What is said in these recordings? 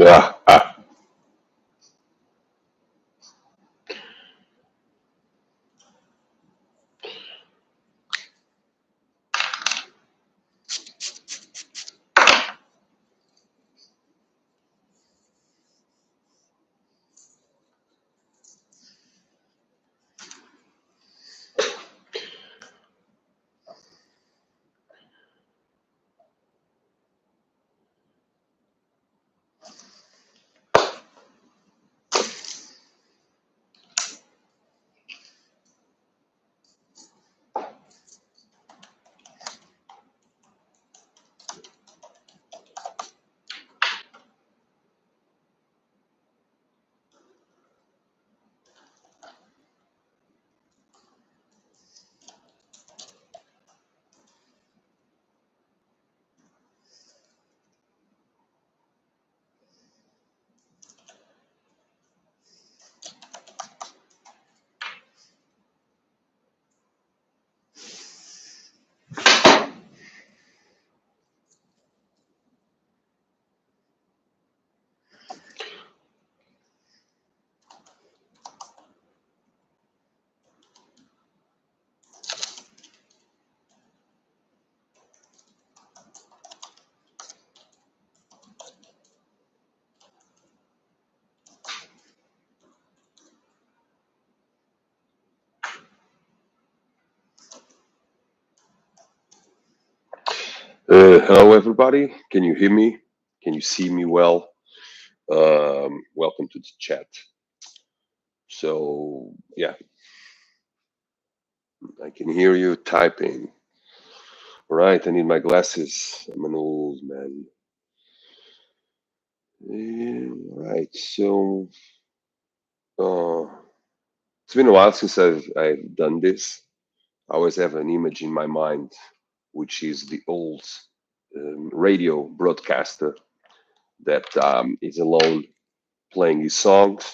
Ah, ah. Hello, everybody. Can you hear me? Can you see me well? Welcome to the chat. So, yeah, I can hear you typing. All right, I need my glasses. I'm an old man. All right, so uh, it's been a while since I've done this. I always have an image in my mind, which is the old radio broadcaster that is alone playing his songs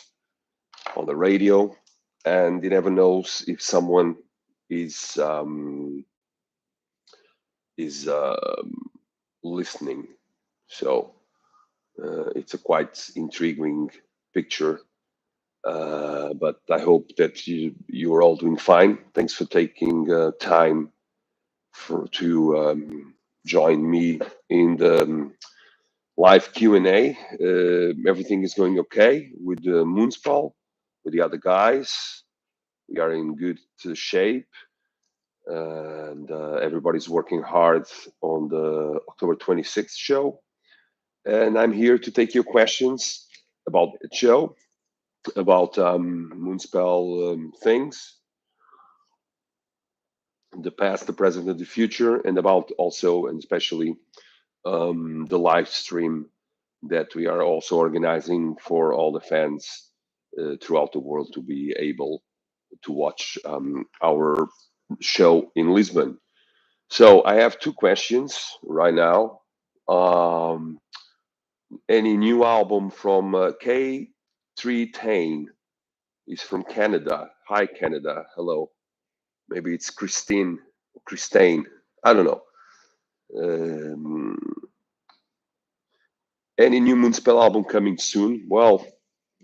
on the radio, and he never knows if someone is is listening. So it's a quite intriguing picture. But I hope that you are all doing fine. Thanks for taking time to join me in the live Q&A. Everything is going okay with Moonspell, with the other guys. We are in good shape, and everybody's working hard on the October 26th show. And I'm here to take your questions about the show, about Moonspell things, the past, the present, and the future, and about also and especially the live stream that we are also organizing for all the fans throughout the world to be able to watch our show in Lisbon. So I have two questions right now. Um, any new album from K3 Tane? Is from Canada. Hi, Canada. Hello. Maybe it's Christine. I don't know. Um, any new Moonspell album coming soon? Well,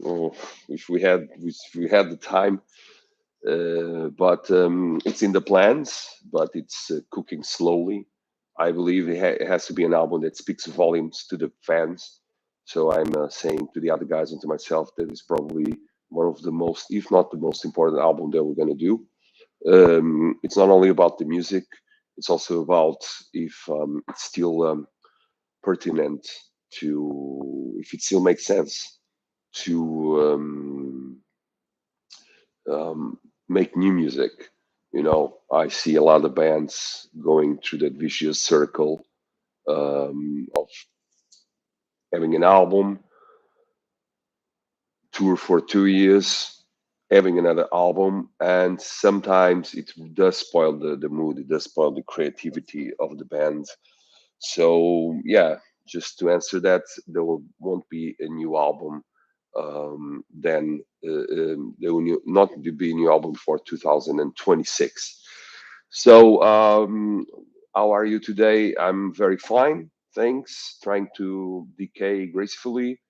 oh, if we had the time, but it's in the plans, but it's cooking slowly. I believe it has to be an album that speaks volumes to the fans. So I'm saying to the other guys and to myself that it's probably one of the most, if not the most important album that we're going to do. It's not only about the music; it's also about if it's still pertinent to, if it still makes sense to make new music. You know, I see a lot of bands going through that vicious circle of having an album, tour for 2 years, having another album, and sometimes it does spoil the mood, it does spoil the creativity of the band. So, yeah, just to answer that, there won't be a new album. Then there will not be a new album for 2026. So, how are you today? I'm very fine, thanks. Trying to decay gracefully.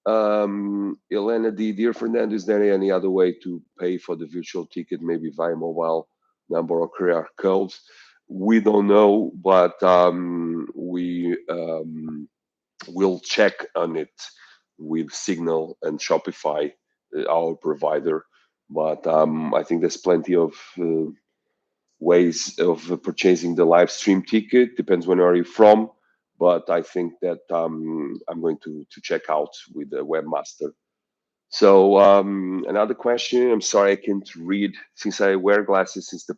Elena D, dear Fernando, is there any other way to pay for the virtual ticket, maybe via mobile number or QR code? We don't know, but we will check on it with Signal and Shopify, our provider. But I think there's plenty of ways of purchasing the live stream ticket. Depends when are you from, but I think that I'm going to check out with the webmaster. So another question. I'm sorry I can't read since I wear glasses since the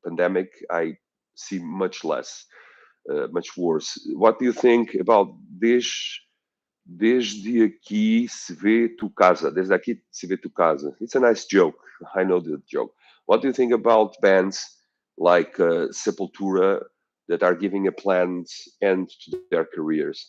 pandemic. I see much less, much worse. What do you think about this? Desde aqui se vê tu casa. Desde aqui se vê tu casa. It's a nice joke. I know the joke. What do you think about bands like Sepultura that are giving a planned end to their careers?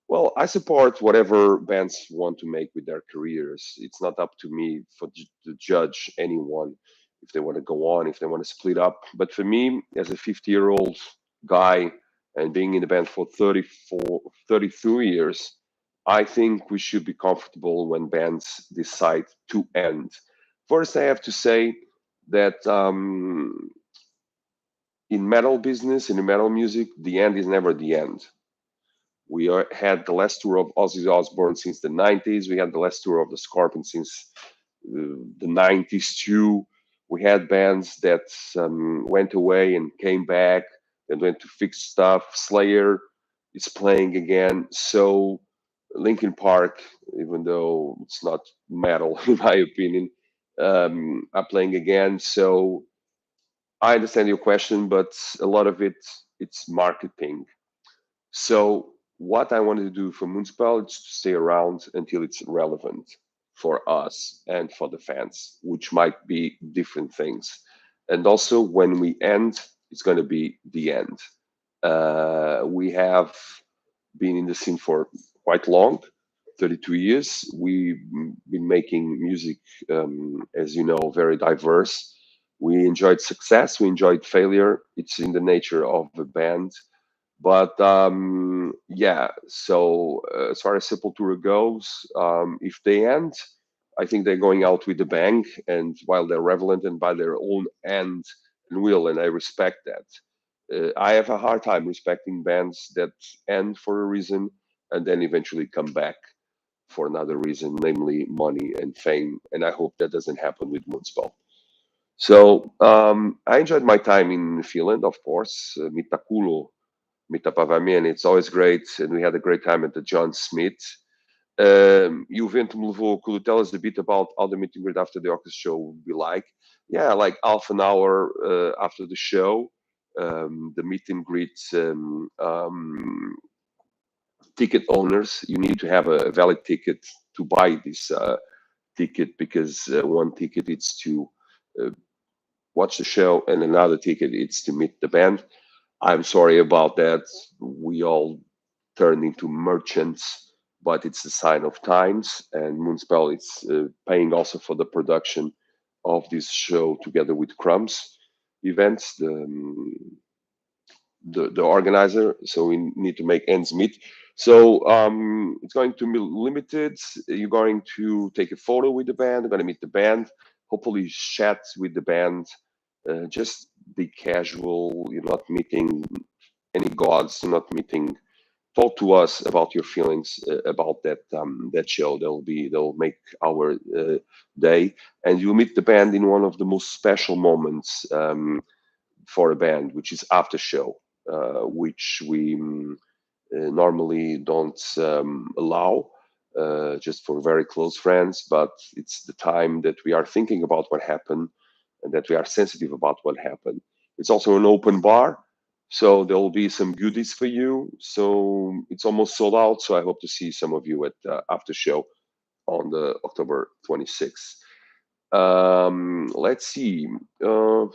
Well, I support whatever bands want to make with their careers. It's not up to me to judge anyone if they want to go on, if they want to split up. But for me, as a 50-year-old guy and being in the band for 34, 32 years, I think we should be comfortable when bands decide to end. First, I have to say that in metal business, in the metal music, the end is never the end. Had the last tour of Ozzy Osbourne since the 90s. We had the last tour of the Scorpions since the 90s too. We had bands that went away and came back and went to fix stuff. Slayer is playing again. So Linkin Park, even though it's not metal in my opinion, are playing again. So I understand your question, but a lot of it's marketing. So what I wanted to do for Moonspell is to stay around until it's relevant for us and for the fans, which might be different things. And also when we end, it's going to be the end. We have been in the scene for quite long, 32 years. We've been making music, as you know, very diverse. We enjoyed success, we enjoyed failure. It's in the nature of a band, but yeah, so as far as Sepultura goes, if they end, I think they're going out with a bang, and while they're relevant and by their own end and will, and I respect that. I have a hard time respecting bands that end for a reason and then eventually come back for another reason, namely money and fame. And I hope that doesn't happen with Moonspell. So I enjoyed my time in Finland, of course. Mitakulo Mitapavamian. It's always great, and we had a great time at the John Smith. E o vento me levou. Could you tell us a bit about how the meet and greet after the orchestra show would be like? Yeah, like half an hour after the show, the meet and greet ticket owners. You need to have a valid ticket to buy this ticket because one ticket is to uh, watch the show, and another ticket is to meet the band. I'm sorry about that. We all turned into merchants, but it's a sign of times. And Moonspell is paying also for the production of this show together with Crumbs Events, the organizer. So we need to make ends meet. So it's going to be limited. You're going to take a photo with the band. You're going to meet the band. Hopefully, chat with the band. Just be casual. You're not meeting any gods. You're not meeting. Talk to us about your feelings about that show. They'll make our day, and you'll meet the band in one of the most special moments for a band, which is after show, which we normally don't allow. Just for very close friends, but it's the time that we are thinking about what happened and that we are sensitive about what happened. It's also an open bar, so there will be some goodies for you. So it's almost sold out. So I hope to see some of you at after show on the October 26th. Let's see. Good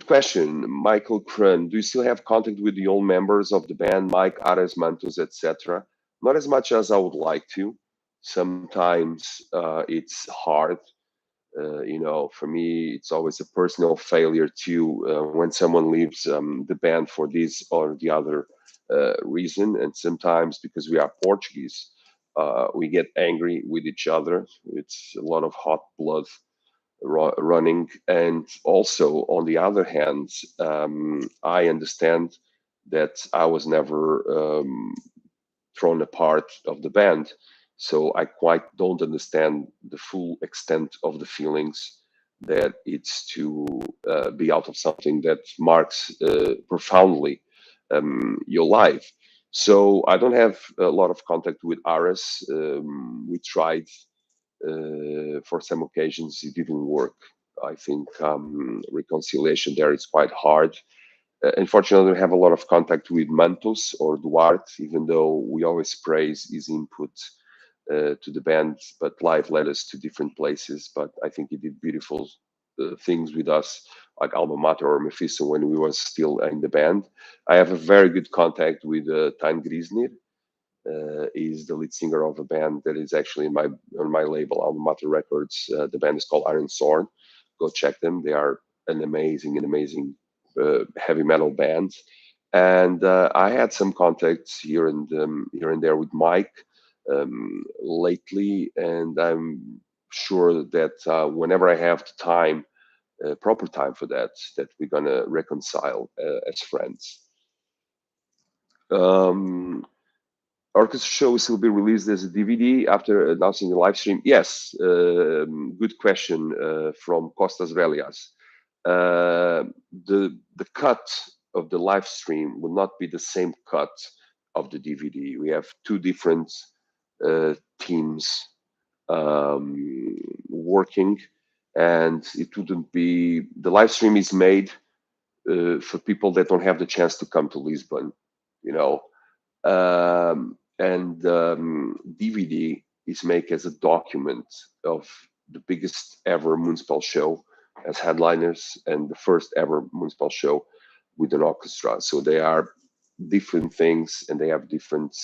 question, Michael Krun. Do you still have contact with the old members of the band, Mike, Ares, Mantos, etc.? Not as much as I would like to. Sometimes it's hard. For me, it's always a personal failure too when someone leaves the band for this or the other reason. And sometimes because we are Portuguese, we get angry with each other. It's a lot of hot blood running. And also, on the other hand, I understand that I was never thrown apart of the band. So I quite don't understand the full extent of the feelings that it's to be out of something that marks profoundly your life. So I don't have a lot of contact with Ares. We tried for some occasions, it didn't work. I think reconciliation there is quite hard. Unfortunately, we have a lot of contact with Mantos or Duarte, even though we always praise his input to the band, but life led us to different places. But I think he did beautiful things with us, like Alma Mater or Mephisto when we were still in the band. I have a very good contact with Tijn Grisnir. Is the lead singer of a band that is actually in my on my label, Alma Mater Records. The band is called Iron Sword. Go check them. They are an amazing heavy metal band. And I had some contacts here and there with Mike lately, and I'm sure that whenever I have the time, proper time for that, that we're gonna reconcile as friends. Um, Orchestra shows will be released as a DVD after announcing the live stream. Yes, good question from Costas Velias. The cut of the live stream will not be the same cut of the DVD. We have two different teams working, and it wouldn't be the live stream is made for people that don't have the chance to come to Lisbon, you know, and DVD is made as a document of the biggest ever Moonspell show as headliners and the first ever Moonspell show with an orchestra. So they are different things and they have different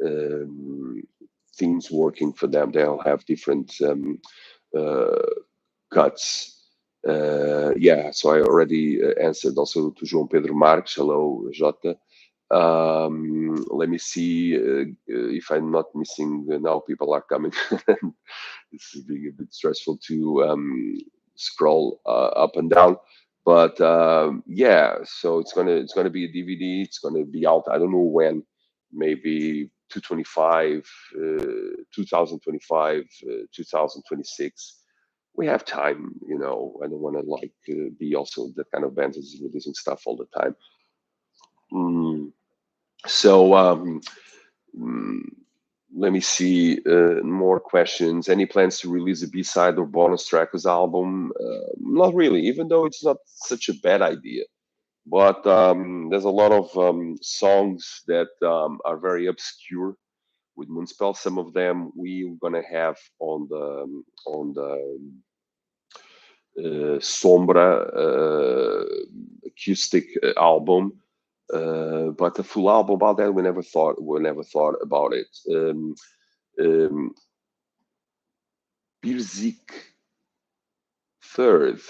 um, themes working for them. They'll have different uh, cuts. Yeah, so I already answered also to João Pedro Marques. Hello, Jota. Let me see if I'm not missing. Now people are coming. It's being a bit stressful to scroll up and down. But yeah, so it's gonna be a DVD. It's gonna be out. I don't know when. Maybe 225, 2025, 2026. We have time, you know. I don't want to like be also that kind of band that's releasing stuff all the time. Mm, so mm, let me see more questions. Any plans to release a B-side or bonus track as album? Not really, even though it's not such a bad idea. But there's a lot of songs that are very obscure with Moonspell. Some of them we're gonna have on the Sombra acoustic album. But a full album about that, we never thought about it. Um, Birzik third.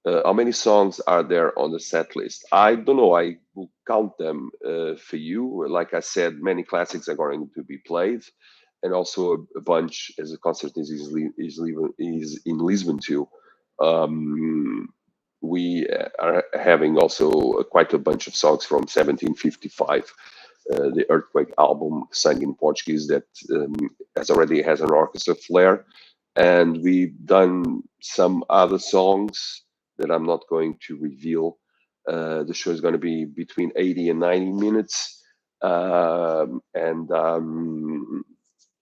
How many songs are there on the set list? I don't know. I will count them for you. Like I said, many classics are going to be played, and also a bunch as a concert is in Lisbon too. Um, we are having also quite a bunch of songs from 1755, the Earthquake album sung in Portuguese that has an orchestra flair. And we've done some other songs that I'm not going to reveal. The show is going to be between 80 and 90 minutes. And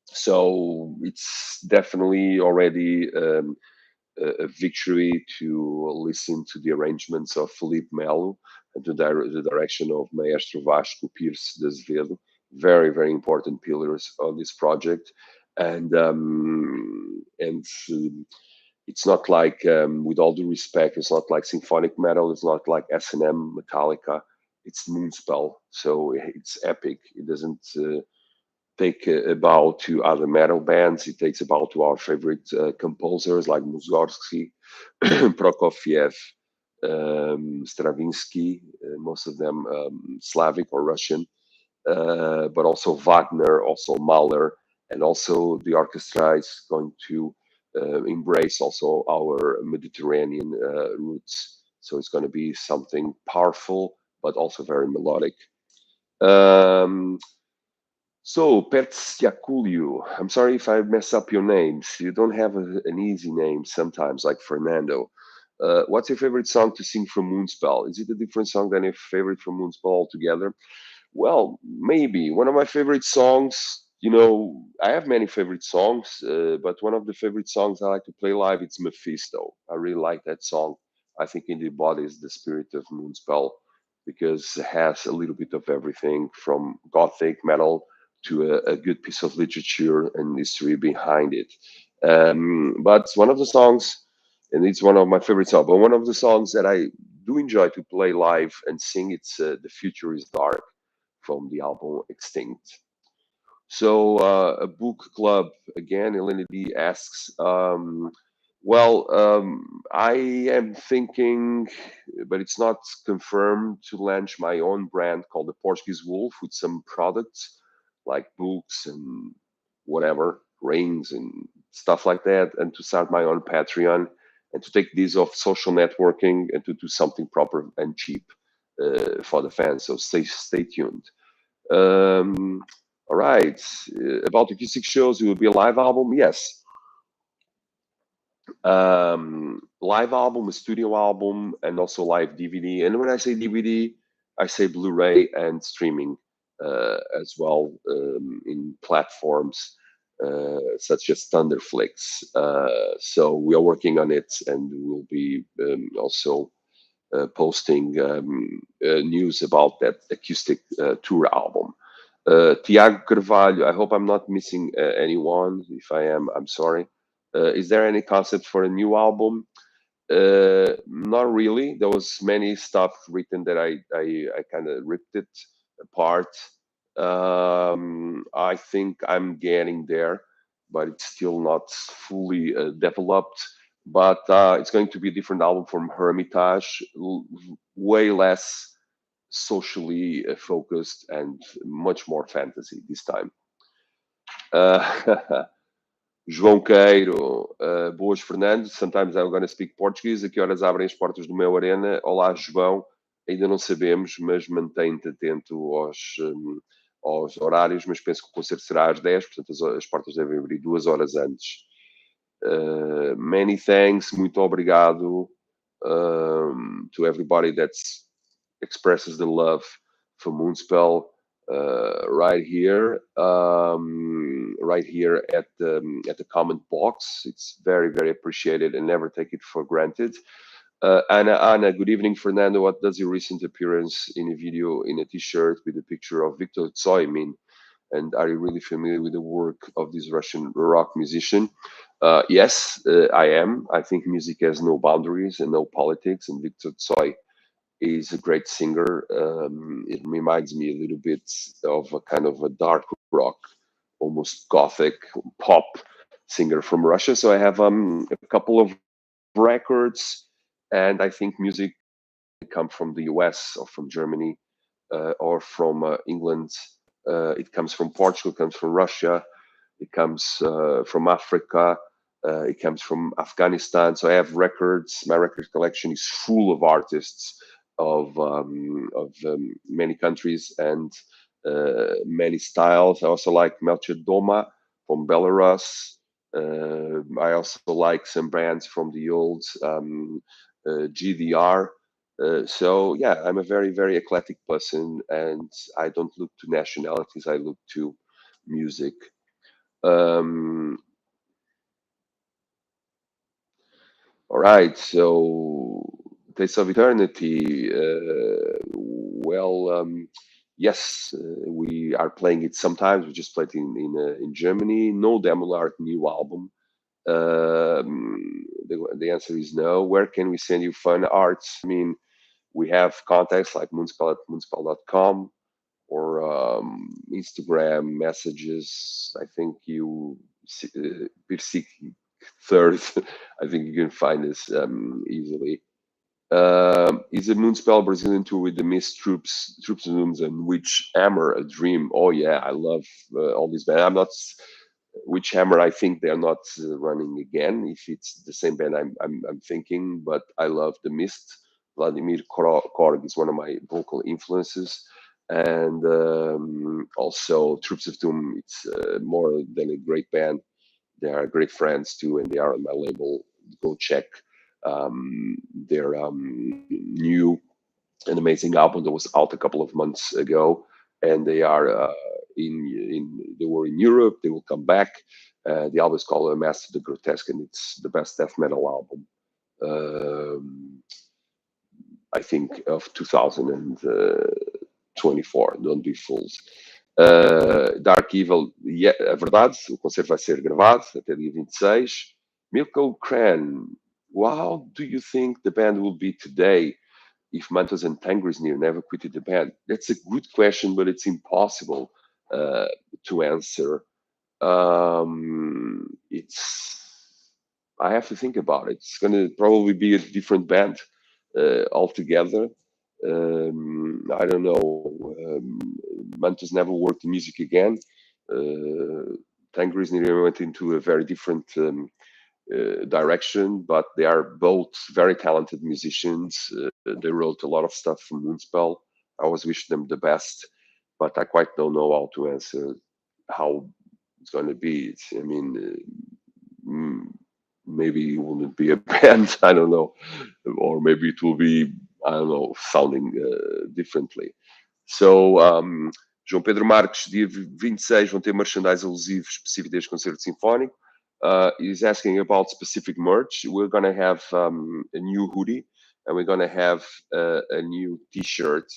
so it's definitely already a victory to listen to the arrangements of Felipe Melo and to the direction of Maestro Vasco Pires de Azevedo. Very, very important pillars on this project. And it's not like, with all due respect, it's not like symphonic metal. It's not like S&M, Metallica. It's Moonspell, so it's epic. It doesn't take a bow to other metal bands. It takes a bow to our favorite composers like Mussorgsky, Prokofiev, Stravinsky, most of them Slavic or Russian, but also Wagner, also Mahler, and also the orchestra is going to embrace also our Mediterranean roots. So it's going to be something powerful, but also very melodic. Um, so, Pertsiakuliu, I'm sorry if I mess up your names. You don't have an easy name sometimes, like Fernando. What's your favorite song to sing from Moonspell? Is it a different song than your favorite from Moonspell altogether? Well, maybe one of my favorite songs. I have many favorite songs, but one of the favorite songs I like to play live it's Mephisto. I really like that song. I think it embodies the spirit of Moonspell because it has a little bit of everything from gothic metal to a good piece of literature and history behind it. But one of the songs, and it's one of my favorite songs, but one of the songs that I do enjoy to play live and sing, it's The Future is Dark from the album Extinct. So, a book club again. Elena D asks, I am thinking, but it's not confirmed, to launch my own brand called the Portuguese Wolf with some products like books and whatever, rings and stuff like that, and to start my own Patreon and to take these off social networking and to do something proper and cheap for the fans. So stay tuned. Um, all right. About acoustic shows, it will be a live album. Yes. Live album, a studio album, and also live DVD. And when I say DVD, I say Blu-ray and streaming as well in platforms such as Thunderflix. So we are working on it, and we'll be also posting news about that acoustic tour album. Tiago Carvalho, I hope I'm not missing anyone. If I am, I'm sorry. Is there any concept for a new album? Not really. There was many stuff written that I kind of ripped it apart. I think I'm getting there, but it's still not fully developed. But it's going to be a different album from Hermitage, way less socially focused and much more fantasy this time. Uh, João Queiro, boas Fernando. Sometimes I'm going to speak Portuguese. A que horas abrem as portas do meu arena? Olá, João. Ainda não sabemos, mas mantém-te atento aos horários, mas penso que o concerto será às 10, portanto as portas devem abrir 2 horas antes. Many thanks, muito obrigado to everybody that expresses the love for Moonspell right here at the comment box. It's very, very appreciated and never take it for granted. Anna, good evening, Fernando. What does your recent appearance in a video in a t-shirt with a picture of Victor Tsoi mean? And are you really familiar with the work of this Russian rock musician? Yes, I am. I think music has no boundaries and no politics, and Victor Tsoi is a great singer. It reminds me a little bit of a kind of a dark rock, almost gothic pop singer from Russia. So I have a couple of records, and I think music come from the US or from Germany or from England. It comes from Portugal, comes from Russia, it comes from Africa, it comes from Afghanistan. So I have records. My record collection is full of artists of many countries and many styles. I also like Melcher Doma from Belarus. I also like some bands from the old GDR. So yeah, I'm a very, very eclectic person, and I don't look to nationalities. I look to music. Um, all right, so Taste of Eternity. Yes, we are playing it sometimes. We just played it in Germany. No demo art, new album. The answer is no. Where can we send you fun arts? I mean, we have contacts like Moonspell at moonspell.com or Instagram messages. I think you Pirsik third. I think you can find this easily. Is a Moonspell Brazilian tour with the Mist Troops Zooms and Witch Hammer a dream? Oh yeah, I love all these bands. Which I think they're not running again. If it's the same band, I'm thinking. But I love the Mist. Vladimir Korg is one of my vocal influences, and also Troops of Doom. It's more than a great band. They are great friends too, and they are on my label. Go check their new an amazing album that was out a couple of months ago, and they are they were in Europe. They will come back. The album is called Master of the Grotesque, and it's the best death metal album. I think of 2024. Don't be fools. Dark Evil, yeah, é verdade, o concerto vai ser gravado até dia 26. Milko Cran, how do you think the band will be today if Mantos and Tangrisnir never quitted the band? That's a good question, but it's impossible to answer. It's I have to think about it. It's going to probably be a different band altogether. I don't know. Mantos never worked in music again. Tangrisnir went into a very different direction, but they are both very talented musicians. They wrote a lot of stuff for Moonspell. I always wish them the best, but I quite don't know how to answer how it's going to be. I mean, maybe it wouldn't be a band, I don't know, or maybe it will be, I don't know, sounding differently. So, João Pedro Marques, dia 26, vão ter merchandise alusivo específico deste concerto sinfónico. He's asking about specific merch. We're going to have a new hoodie, and we're going to have a new T-shirt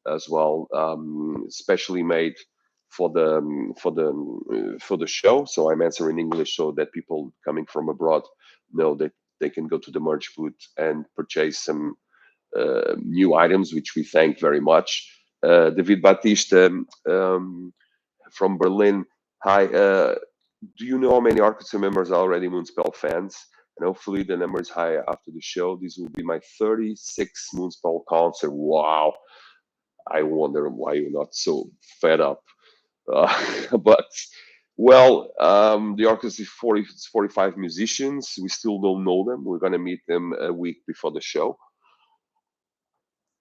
as well, specially made for the show. So I'm answering in English so that people coming from abroad know that they can go to the merch booth and purchase some new items, which we thank very much. David Batista from Berlin. Hi. Do you know how many orchestra members are already Moonspell fans? And hopefully the number is high after the show. This will be my 36th Moonspell concert. Wow. I wonder why you're not so fed up. But well, the orchestra is 45 musicians. We still don't know them. We're going to meet them a week before the show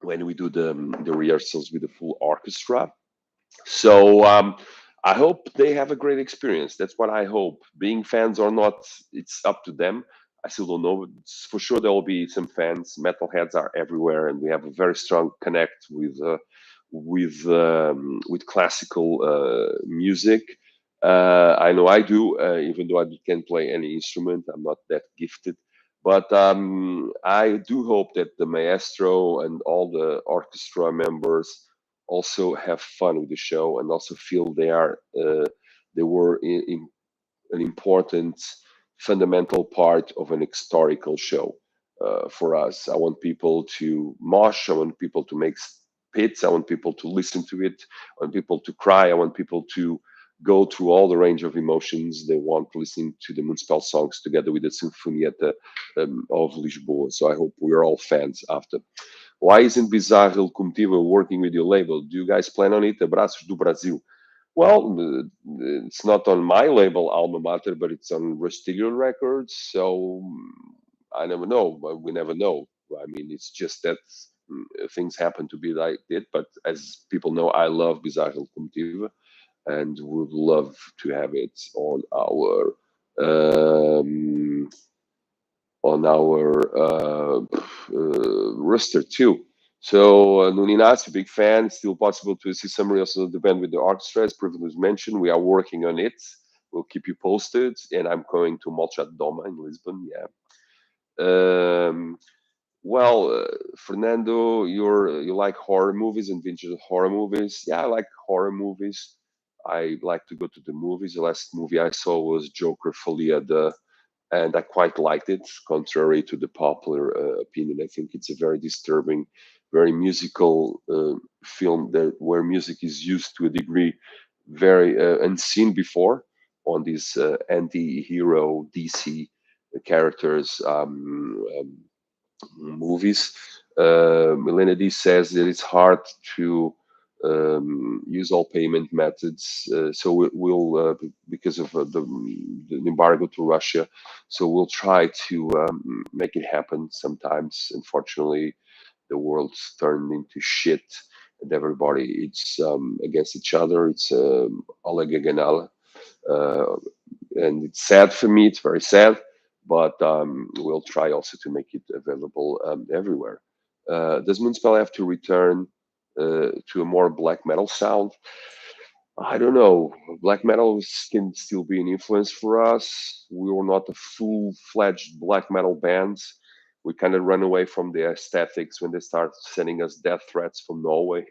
when we do the rehearsals with the full orchestra. So I hope they have a great experience. That's what I hope. Being fans or not, it's up to them. I still don't know. For sure, there will be some fans. Metalheads are everywhere, and we have a very strong connect with classical music. I know I do, even though I can't play any instrument. I'm not that gifted. But I do hope that the maestro and all the orchestra members also have fun with the show and also feel they were in an important fundamental part of an historical show for us. I want people to mosh. I want people to make pits. I want people to listen to it. I want people to cry. I want people to go through all the range of emotions they want listening to the Moonspell songs together with the Sinfonietta of Lisboa. So I hope we're all fans after. Why isn't Bizarre Comitiva working with your label? Do you guys plan on it? Abraços do Brasil. Well, it's not on my label, Alma Mater, but it's on Rustilio Records. So I never know, but we never know. I mean, it's just that things happen to be like it. But as people know, I love Bizarre Comitiva and would love to have it um, on our roster too. So Nuninaz, a big fan. Still possible to see summary also of the band with the orchestra, as previously mentioned. We are working on it. We'll keep you posted. And I'm going to Molchat Doma in Lisbon. Yeah. Well, Fernando, you like horror movies and vintage horror movies? Yeah, I like horror movies. I like to go to the movies. The last movie I saw was Joker Folia, and I quite liked it, contrary to the popular opinion. I think it's a very disturbing, very musical film where music is used to a degree very unseen before on these anti-hero DC characters movies. Milena D says that it's hard to use all payment methods. So we'll because of the embargo to Russia, so we'll try to make it happen. Sometimes, unfortunately, the world's turned into shit, and everybody it's against each other. It's alle gegen alle, uh, and it's sad for me. It's very sad, but we'll try also to make it available everywhere. Does Moonspell have to return to a more black metal sound? I don't know. Black metal can still be an influence for us. We were not a full-fledged black metal band. We kind of run away from the aesthetics when they start sending us death threats from Norway.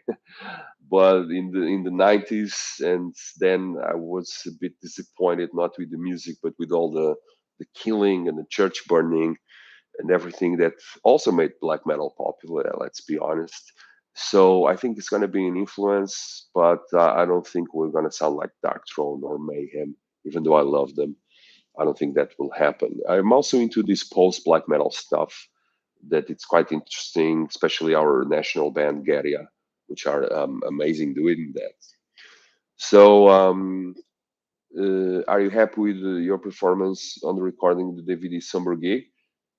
But in the 90s, and then I was a bit disappointed not with the music, but with all the killing and the church burning and everything that also made black metal popular. Let's be honest. So I think it's going to be an influence, but I don't think we're going to sound like Dark Throne or Mayhem, even though I love them. I don't think that will happen. I'm also into this post black metal stuff that it's quite interesting, especially our national band Garia, which are amazing doing that. So, are you happy with your performance on the recording of the DVD Summer gig?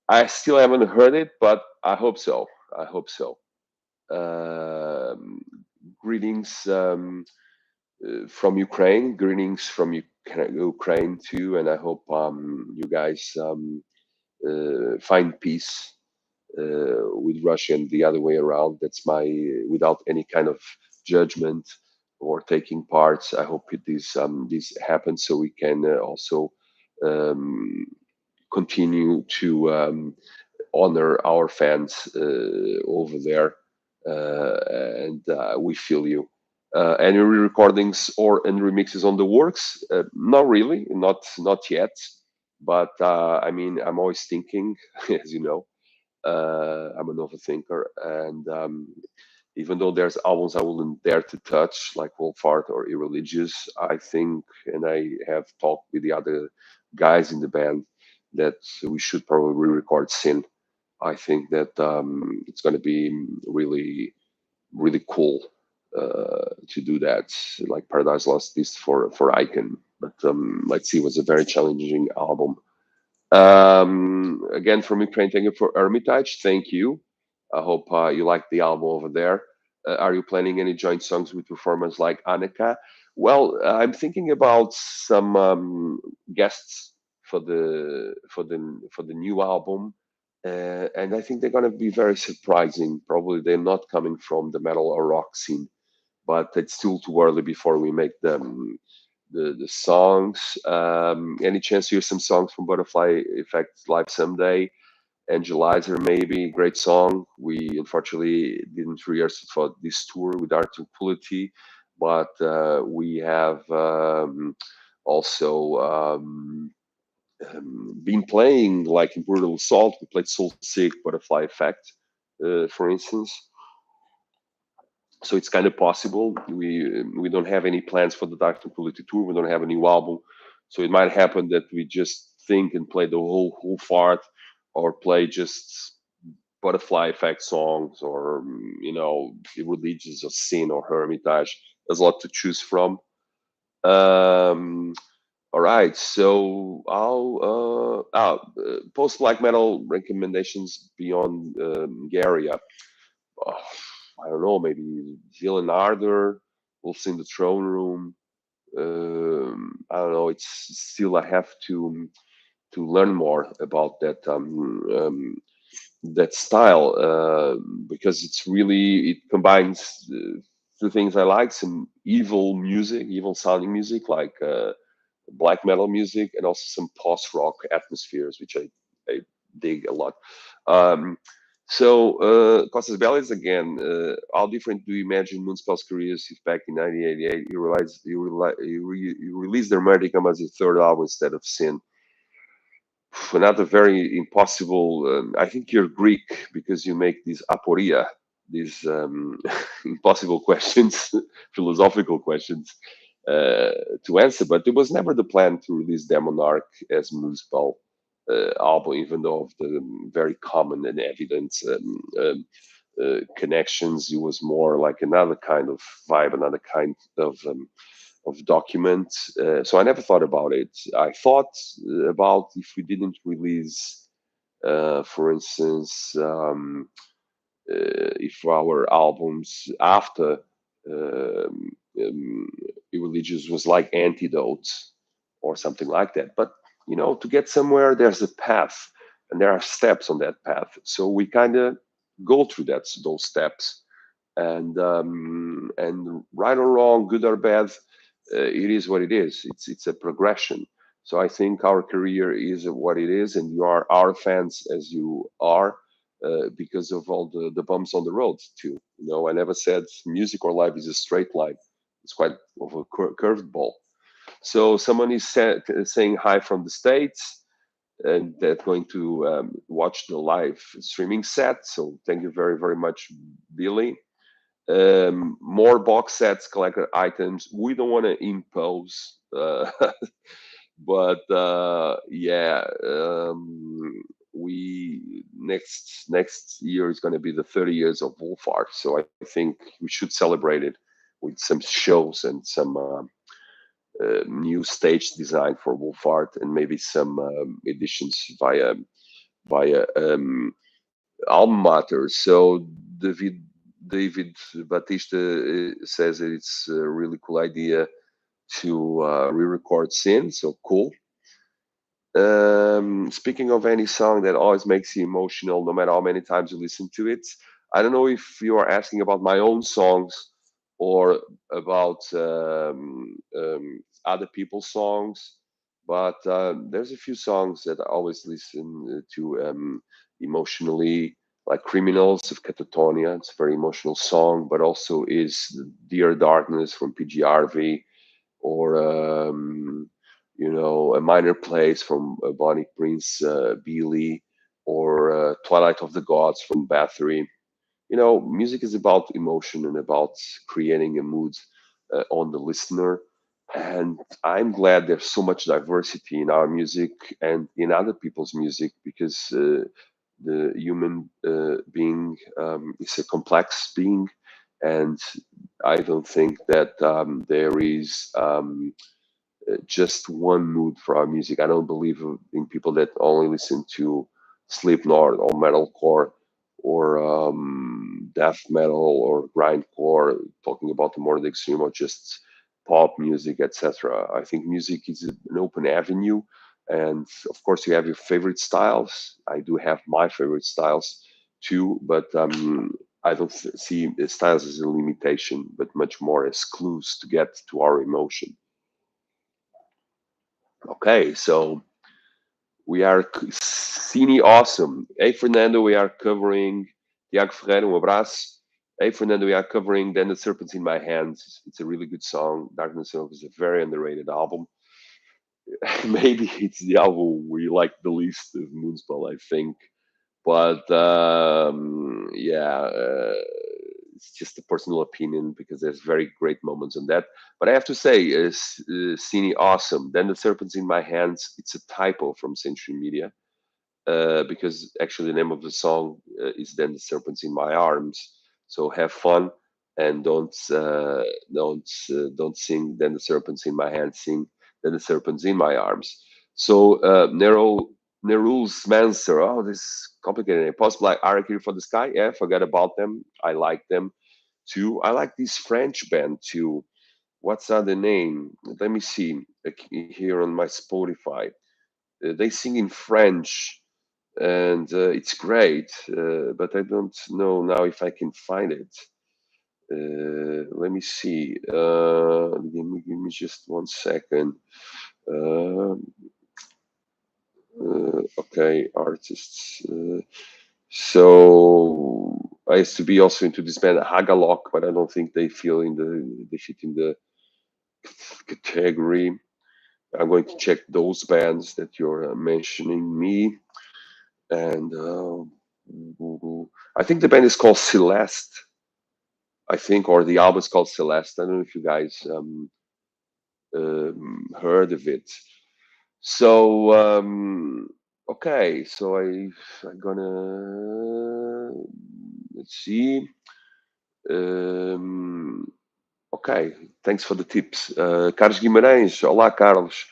I still haven't heard it, but I hope so. I hope so. Um, Greetings from Ukraine. Greetings from Ukraine too, and I hope you guys find peace with Russia and the other way around. That's my without any kind of judgment or taking parts. I hope this happens so we can also um, continue to honor our fans over there, and we feel you. Any recordings or any remixes on the works? Not really, not yet. But I mean, I'm always thinking, as you know. I'm an overthinker, and even though there's albums I wouldn't dare to touch, like Wolfart or Irreligious, I think, and I have talked with the other guys in the band, that we should probably re-record Sin. I think that it's going to be really, really cool to do that. Like Paradise Lost this for Icon, but let's see. It was a very challenging album. Again, from Ukraine, thank you for Hermitage. Thank you. I hope you like the album over there. Are you planning any joint songs with performers like Annika? Well, I'm thinking about some guests for the new album, and I think they're going to be very surprising. Probably they're not coming from the metal or rock scene, but it's still too early before we make the songs. Any chance to hear some songs from Butterfly Effect live someday? Angelizer, maybe great song. We unfortunately didn't rehearse it for this tour with Art Tranquility, but we have also been playing like in Brutal Assault. We played Soul Sick, Butterfly Effect, for instance. So it's kind of possible. We don't have any plans for the Dark Tranquility tour. We don't have a new album, so it might happen that we just think and play the whole fart, or play just Butterfly Effect songs, or Religious or Sin or Hermitage. There's a lot to choose from. Um, all right, so post black metal recommendations beyond Garia. uh, I don't know, maybe Villain Ardor, Wolves in the Throne Room. I don't know. It's still I have to learn more about that style because it combines the things I like: some evil music, evil sounding music like black metal music, and also some post rock atmospheres, which I dig a lot. Um, Costas Bellis again. How different do you imagine Moonspell's career if back in 1988 you released their Merdicum as a third album instead of Sin? Another very impossible. I think you're Greek because you make these aporia, these impossible questions, philosophical questions uh, to answer. But it was never the plan to release Demonarch as Moonspell album, even though of the very common and evident connections. It was more like another kind of vibe, another kind of document. So I never thought about it. I thought about if we didn't release, for instance, if our albums after um, um, Irreligious was like Antidotes or something like that. But to get somewhere, there's a path, and there are steps on that path. So we kind of go through those steps, and right or wrong, good or bad, it is what it is. It's a progression. So I think our career is what it is, and you are our fans as you are, because of all the bumps on the road too. I never said music or life is a straight line. It's quite of a curved ball. So someone is saying hi from the States, and they're going to watch the live streaming set. So thank you very, very much, Billy. More box sets, collector items. We don't want to impose, but yeah, we next year is going to be the 30 years of Wolf Art. So I think we should celebrate it with some shows and some new stage design for Wolf Art, and maybe some editions via Alma Mater. So David David Batista says that it's a really cool idea to re-record Sin. So cool. Speaking of any song that always makes you emotional, no matter how many times you listen to it, I don't know if you are asking about my own songs or about other people's songs, but there's a few songs that I always listen to emotionally, like Criminals of Catatonia. It's a very emotional song, but also is Dear Darkness from PG Harvey, or A Minor Place from Bonnie Prince Bealey, or Twilight of the Gods from Bathory. Music is about emotion and about creating a mood on the listener. And I'm glad there's so much diversity in our music and in other people's music, because the human being is a complex being. And I don't think that there is just one mood for our music. I don't believe in people that only listen to Slipknot or metalcore, or death metal or grindcore, talking about the more extreme, or just pop music, etc. I think music is an open avenue, and of course you have your favorite styles. I do have my favorite styles too, but I don't see the styles as a limitation, but much more as clues to get to our emotion. Okay, so we are Cine Awesome. Hey, Fernando, we are covering Tiago Ferreira, abraço. Hey, Fernando, we are covering Then the Serpent's in My Hands. It's a really good song. Darkness Of is a very underrated album. Maybe it's the album we like the least of Moonspell, I think. But yeah, it's just a personal opinion, because there's very great moments on that. But I have to say, Cine Awesome. Then the Serpent's in My Hands. It's a typo from Century Media, because actually the name of the song is Then the Serpent's in My Arms. So have fun, and don't sing Then the Serpent's in My Hands. Sing Then the Serpent's in My Arms. So Nerul's Mancer. Oh, this is complicated. Possible like Arachid for the Sky. Yeah, forget about them. I like them too. I like this French band too. What's the name? Let me see here on my Spotify. They sing in French, and it's great, but I don't know now if I can find it. Let me see. Give me just 1 second. Uh, okay, artists. So I used to be also into this band Hagalok, but I don't think they fit in the category. I'm going to check those bands that you're mentioning me, and I think the band is called Celeste. I think, or the album is called Celeste. I don't know if you guys heard of it. So okay, so I'm gonna Let's see. Um, ok, thanks for the tips. Carlos Guimarães, olá Carlos.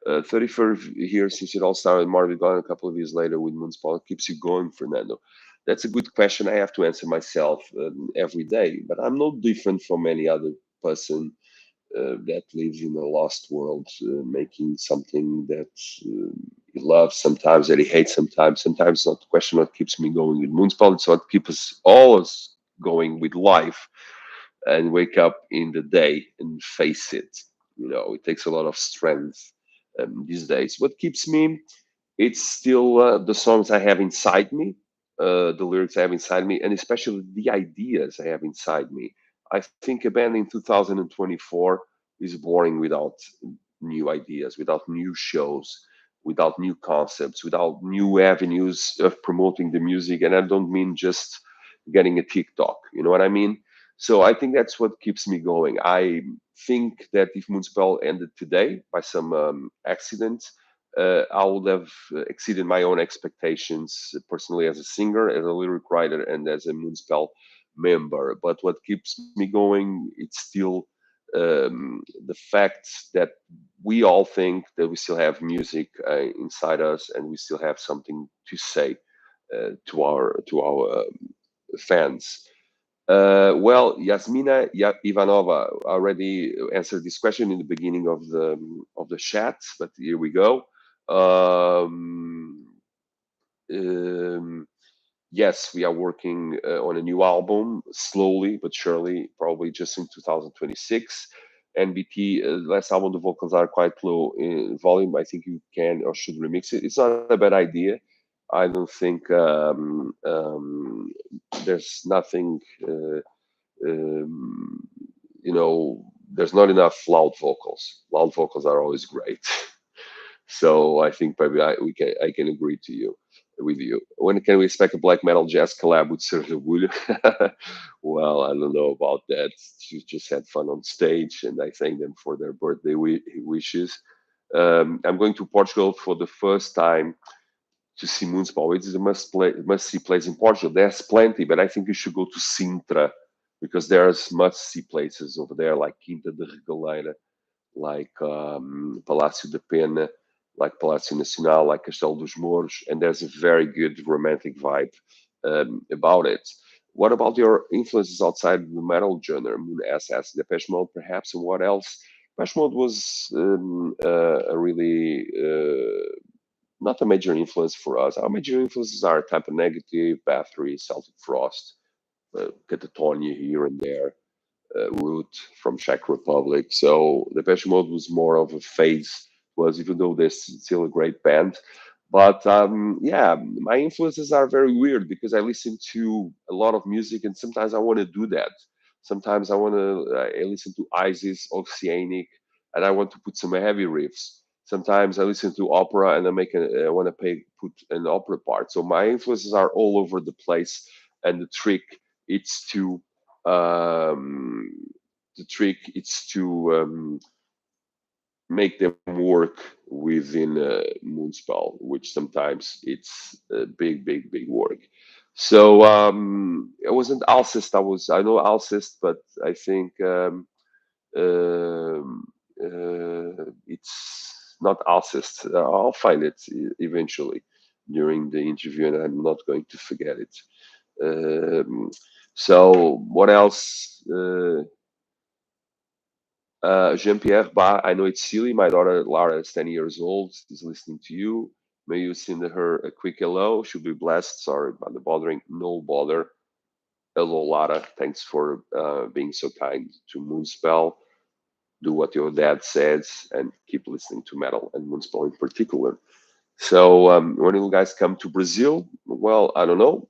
34 years since it all started, Marvel gone a couple of years later with Moonspell. What keeps you going, Fernando? That's a good question. I have to answer myself every day, but I'm no different from any other person that lives in a lost world, making something that he loves sometimes, that he hates sometimes. Sometimes it's not the question what keeps me going with Moonspell, it's what keeps us always going with life and wake up in the day and face it. You know, it takes a lot of strength these days. What keeps me, it's still the songs I have inside me, the lyrics I have inside me, and especially the ideas I have inside me. I think a band in 2024 is boring without new ideas, without new shows, without new concepts, without new avenues of promoting the music. And I don't mean just getting a TikTok, you know what I mean? So I think that's what keeps me going. I think that if Moonspell ended today by some accident, I would have exceeded my own expectations personally as a singer, as a lyric writer, and as a Moonspell member. But what keeps me going, it's still the fact that we all think that we still have music inside us, and we still have something to say to our fans. Well, Yasmina Ivanova already answered this question in the beginning of the chat, but here we go. Um, um, yes, we are working on a new album, slowly but surely, probably just in 2026. NBT, last album, the vocals are quite low in volume. I think you can or should remix it. It's not a bad idea. I don't think there's nothing. Um, you know, there's not enough loud vocals. Loud vocals are always great. So I think maybe I can agree to you with you. When can we expect a black metal jazz collab with Sergio Bulho? Well, I don't know about that. She just had fun on stage, and I thank them for their birthday wishes. I'm going to Portugal for the first time to see Moonspell. It is a must see place in Portugal. There's plenty, but I think you should go to Sintra because there's must see places over there like Quinta de Regaleira, like Palácio da Pena, like Palácio Nacional, like Castelo dos Mouros, and there's a very good romantic vibe about it. What about your influences outside the metal genre? Moon SS, Depeche Mode, perhaps, and what else? Depeche Mode was a really not a major influence for us. Our major influences are Type of Negative, Bathory, Celtic Frost, Catatonia here and there, Root from Czech Republic. So Depeche Mode was more of a phase was, even though they're still a great band. But yeah, my influences are very weird because I listen to a lot of music, and sometimes I want to do that. Sometimes I want to I listen to Isis, Oceanic, and I want to put some heavy riffs. Sometimes I listen to opera and I want to put an opera part. So my influences are all over the place, and it's to um, the trick is to make them work within Moonspell, which sometimes it's big work. So it wasn't Alcest. I know Alcest, but I think um, it's not Alcest. I'll find it eventually during the interview, and I'm not going to forget it. Um, so what else? Jean-Pierre, bah, I know it's silly. My daughter Lara is 10 years old. She's listening to you. May you send her a quick hello. She'll be blessed. Sorry about the bothering. No bother. Hello, Lara. Thanks for being so kind to Moonspell. Do what your dad says and keep listening to metal and Moonspell in particular. So when will you guys come to Brazil? Well, I don't know.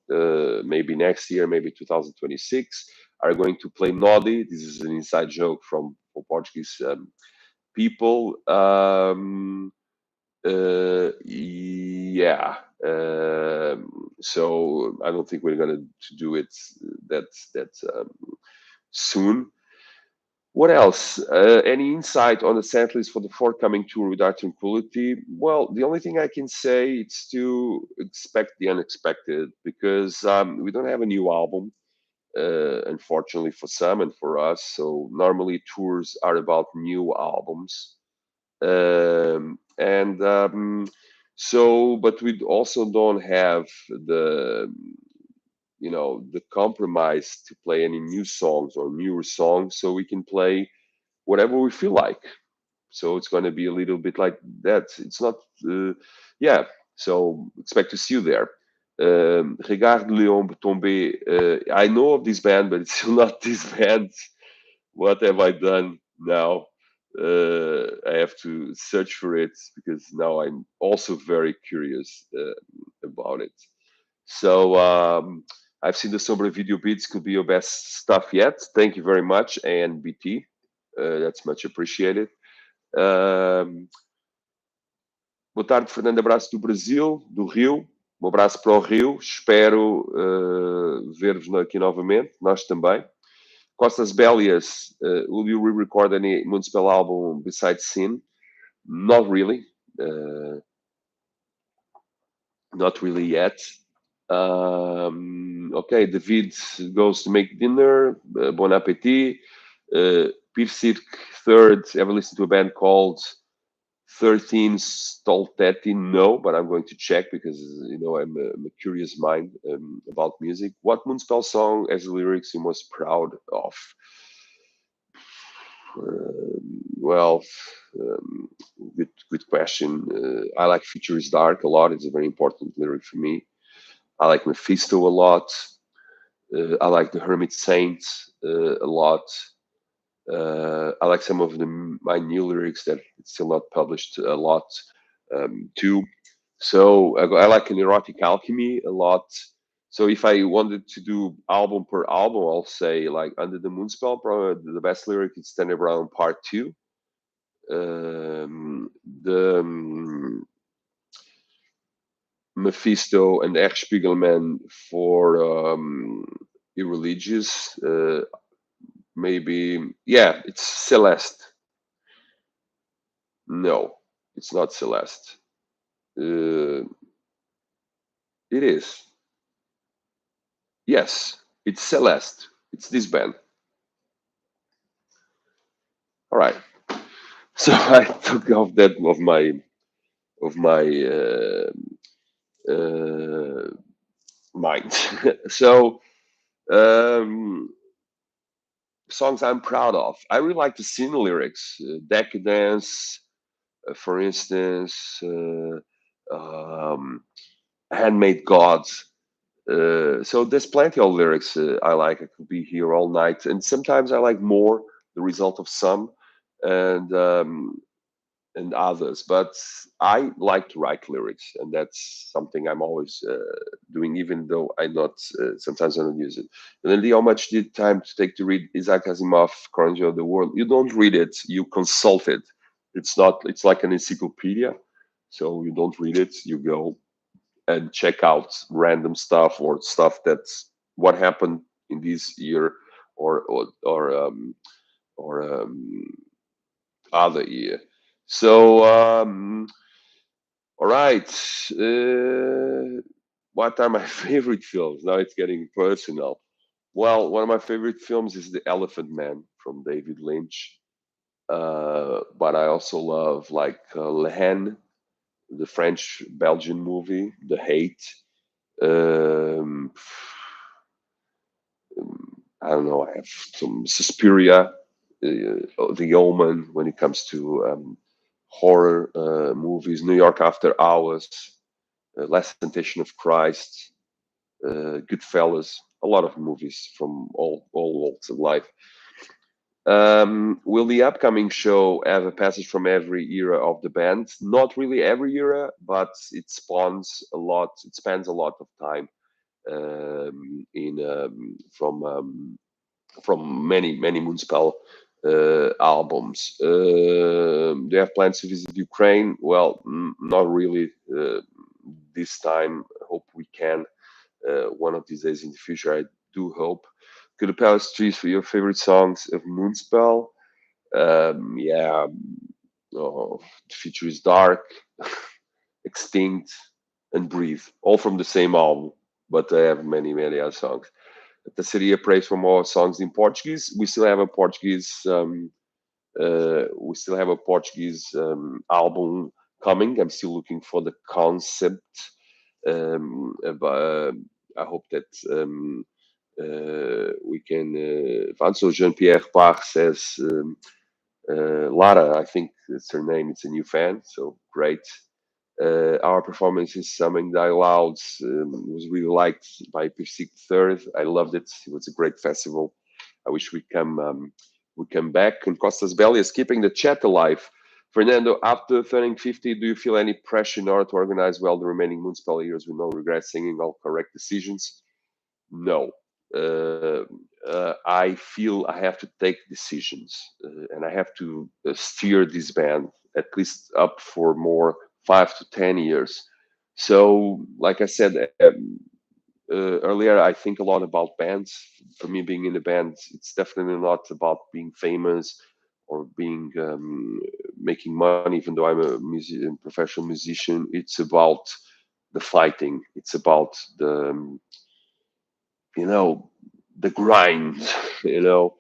Maybe next year, maybe 2026. Are going to play Nodi. This is an inside joke from for Portuguese people. Yeah. So I don't think we're gonna to do it that soon. What else? Any insight on the set list for the forthcoming tour with Art Tranquility? Well, the only thing I can say is to expect the unexpected because we don't have a new album. unfortunately for some and for us. So normally tours are about new albums. And so, but we also don't have the, the compromise to play any new songs or newer songs. So we can play whatever we feel like. So it's going to be a little bit like that. It's not, yeah. So expect to see you there. Regarde Leon Tombe. I know of this band, but it's still not this band. What have I done now? I have to search for it because now I'm also very curious about it. So I've seen the Sombra video beats could be your best stuff yet. Thank you very much, ANBT. That's much appreciated. Boa tarde, Fernando. Abraço do Brasil, do Rio. Um abraço para o Rio. Espero ver-vos aqui novamente. Nós também. Costas Bellias, will you re-record any Moonspell album besides Sin? Not really. Not really yet. Okay, David goes to make dinner. Bon appetit. Pirsik third. Ever listened to a band called 13 Stoltetti? No, but I'm going to check because I'm a curious mind about music. What Moonspell song as lyrics you most proud of? Well, good question. I like Future is Dark a lot. It's a very important lyric for me. I like Mephisto a lot. I like the Hermit Saint a lot. I like some of my new lyrics that it's still not published a lot too. So I like an Erotic Alchemy a lot. So if I wanted to do album per album, I'll say like Under the Moonspell, probably the best lyric is Stand Around Part 2. The Mephisto and Erg Spiegelman for Irreligious. Maybe, yeah, it's Celeste. No, it's not Celeste. It is. Yes, it's Celeste. It's this band. All right. So I took off that of my mind. So songs I'm proud of. I really like the scene lyrics, Decadence, for instance, Handmade Gods. So there's plenty of lyrics I like. I could be here all night, and sometimes I like more the result of some, and others. But I like to write lyrics, and that's something I'm always doing, even though I not sometimes I don't use it. And then how much did time to take to read Isaac Asimov, Chronology of the World? You don't read it; you consult it. It's not. It's like an encyclopedia. So you don't read it. You go and check out random stuff or stuff that's what happened in this year or other year. So all right, what are my favorite films? Now it's getting personal. Well, one of my favorite films is The Elephant Man from David Lynch, but I also love like Le Hen, the French Belgian movie, The Hate. Um, I don't know. I have some Suspiria, The Omen when it comes to horror movies. New York After Hours, Last Temptation of Christ, Goodfellas. A lot of movies from all walks of life. Will the upcoming show have a passage from every era of the band? Not really every era, but it spawns a lot. It spends a lot of time in from many Moonspell albums. Do you have plans to visit Ukraine? Well, not really this time. I hope we can one of these days in the future. I do hope. Could you tell us trees for your favorite songs of Moonspell? Yeah, oh, The Future is Dark, Extinct, and Breathe, all from the same album, but I have many other songs. seria praise for more songs in Portuguese. We still have a Portuguese album coming. I'm still looking for the concept. But I hope that we can. So Jean-Pierre Parr says Lara, I think it's her name. It's a new fan, so great. Our performance is Summing Thy Louds was really liked by Persic Third. I loved it. It was a great festival. I wish we come back. And Costas Belli is keeping the chat alive. Fernando, after turning 50, do you feel any pressure in order to organize well the remaining Moonspell years with no regret, singing all correct decisions? No. I feel I have to take decisions and I have to steer this band at least up for more 5 to 10 years. So, like I said earlier, I think a lot about bands. For me, being in a band, it's definitely not about being famous or being making money. Even though I'm a professional musician, it's about the fighting. It's about the you know the grind. You know,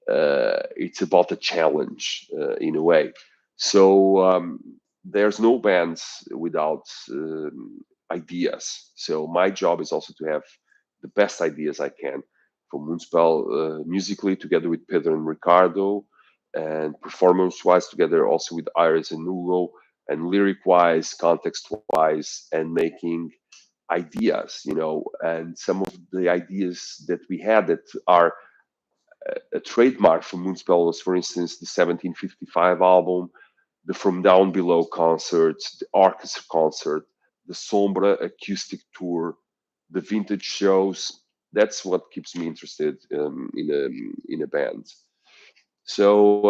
it's about the challenge in a way. So there's no bands without ideas. So my job is also to have the best ideas I can for Moonspell musically, together with Pedro and Ricardo, and performance-wise, together also with Iris and Nugo, and lyric-wise, context-wise, and making ideas, and some of the ideas that we had that are a trademark for Moonspell was, for instance, the 1755 album, the From Down Below concerts, the Orchestra concert, the Sombra acoustic tour, the vintage shows. That's what keeps me interested in a band. So,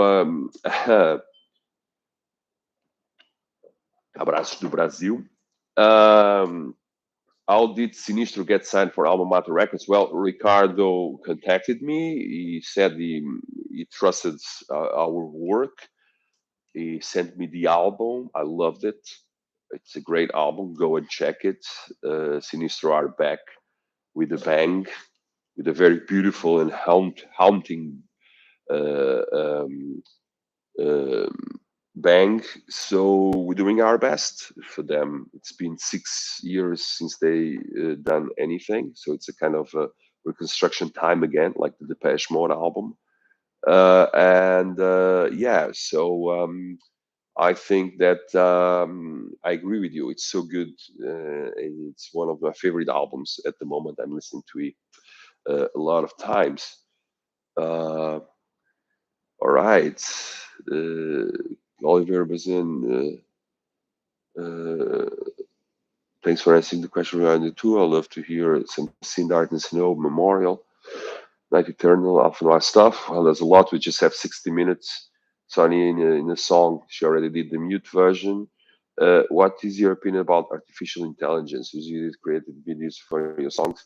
abraços do Brasil. How did Sinistro get signed for Alma Mater Records? Well, Ricardo contacted me. He said he trusted our work. He sent me the album. I loved it. It's a great album. Go and check it. Sinistro are back with a bang, with a very beautiful and haunting uh, um, um, bang. So we're doing our best for them. It's been 6 years since they done anything, so it's a kind of a reconstruction time again, like the Depeche Mode album. And yeah, so I think that I agree with you. It's so good. It's one of my favorite albums at the moment. I'm listening to it a lot of times. Uh, all right. Uh, Oliver Bazin, thanks for answering the question around the tour. I'd love to hear some Sin Darkness Snow Memorial, Night Eternal, Alpha Noir stuff. Well, there's a lot. We just have 60 minutes. Sonny in a song, she already did the mute version. What is your opinion about artificial intelligence? Who's used created videos for your songs?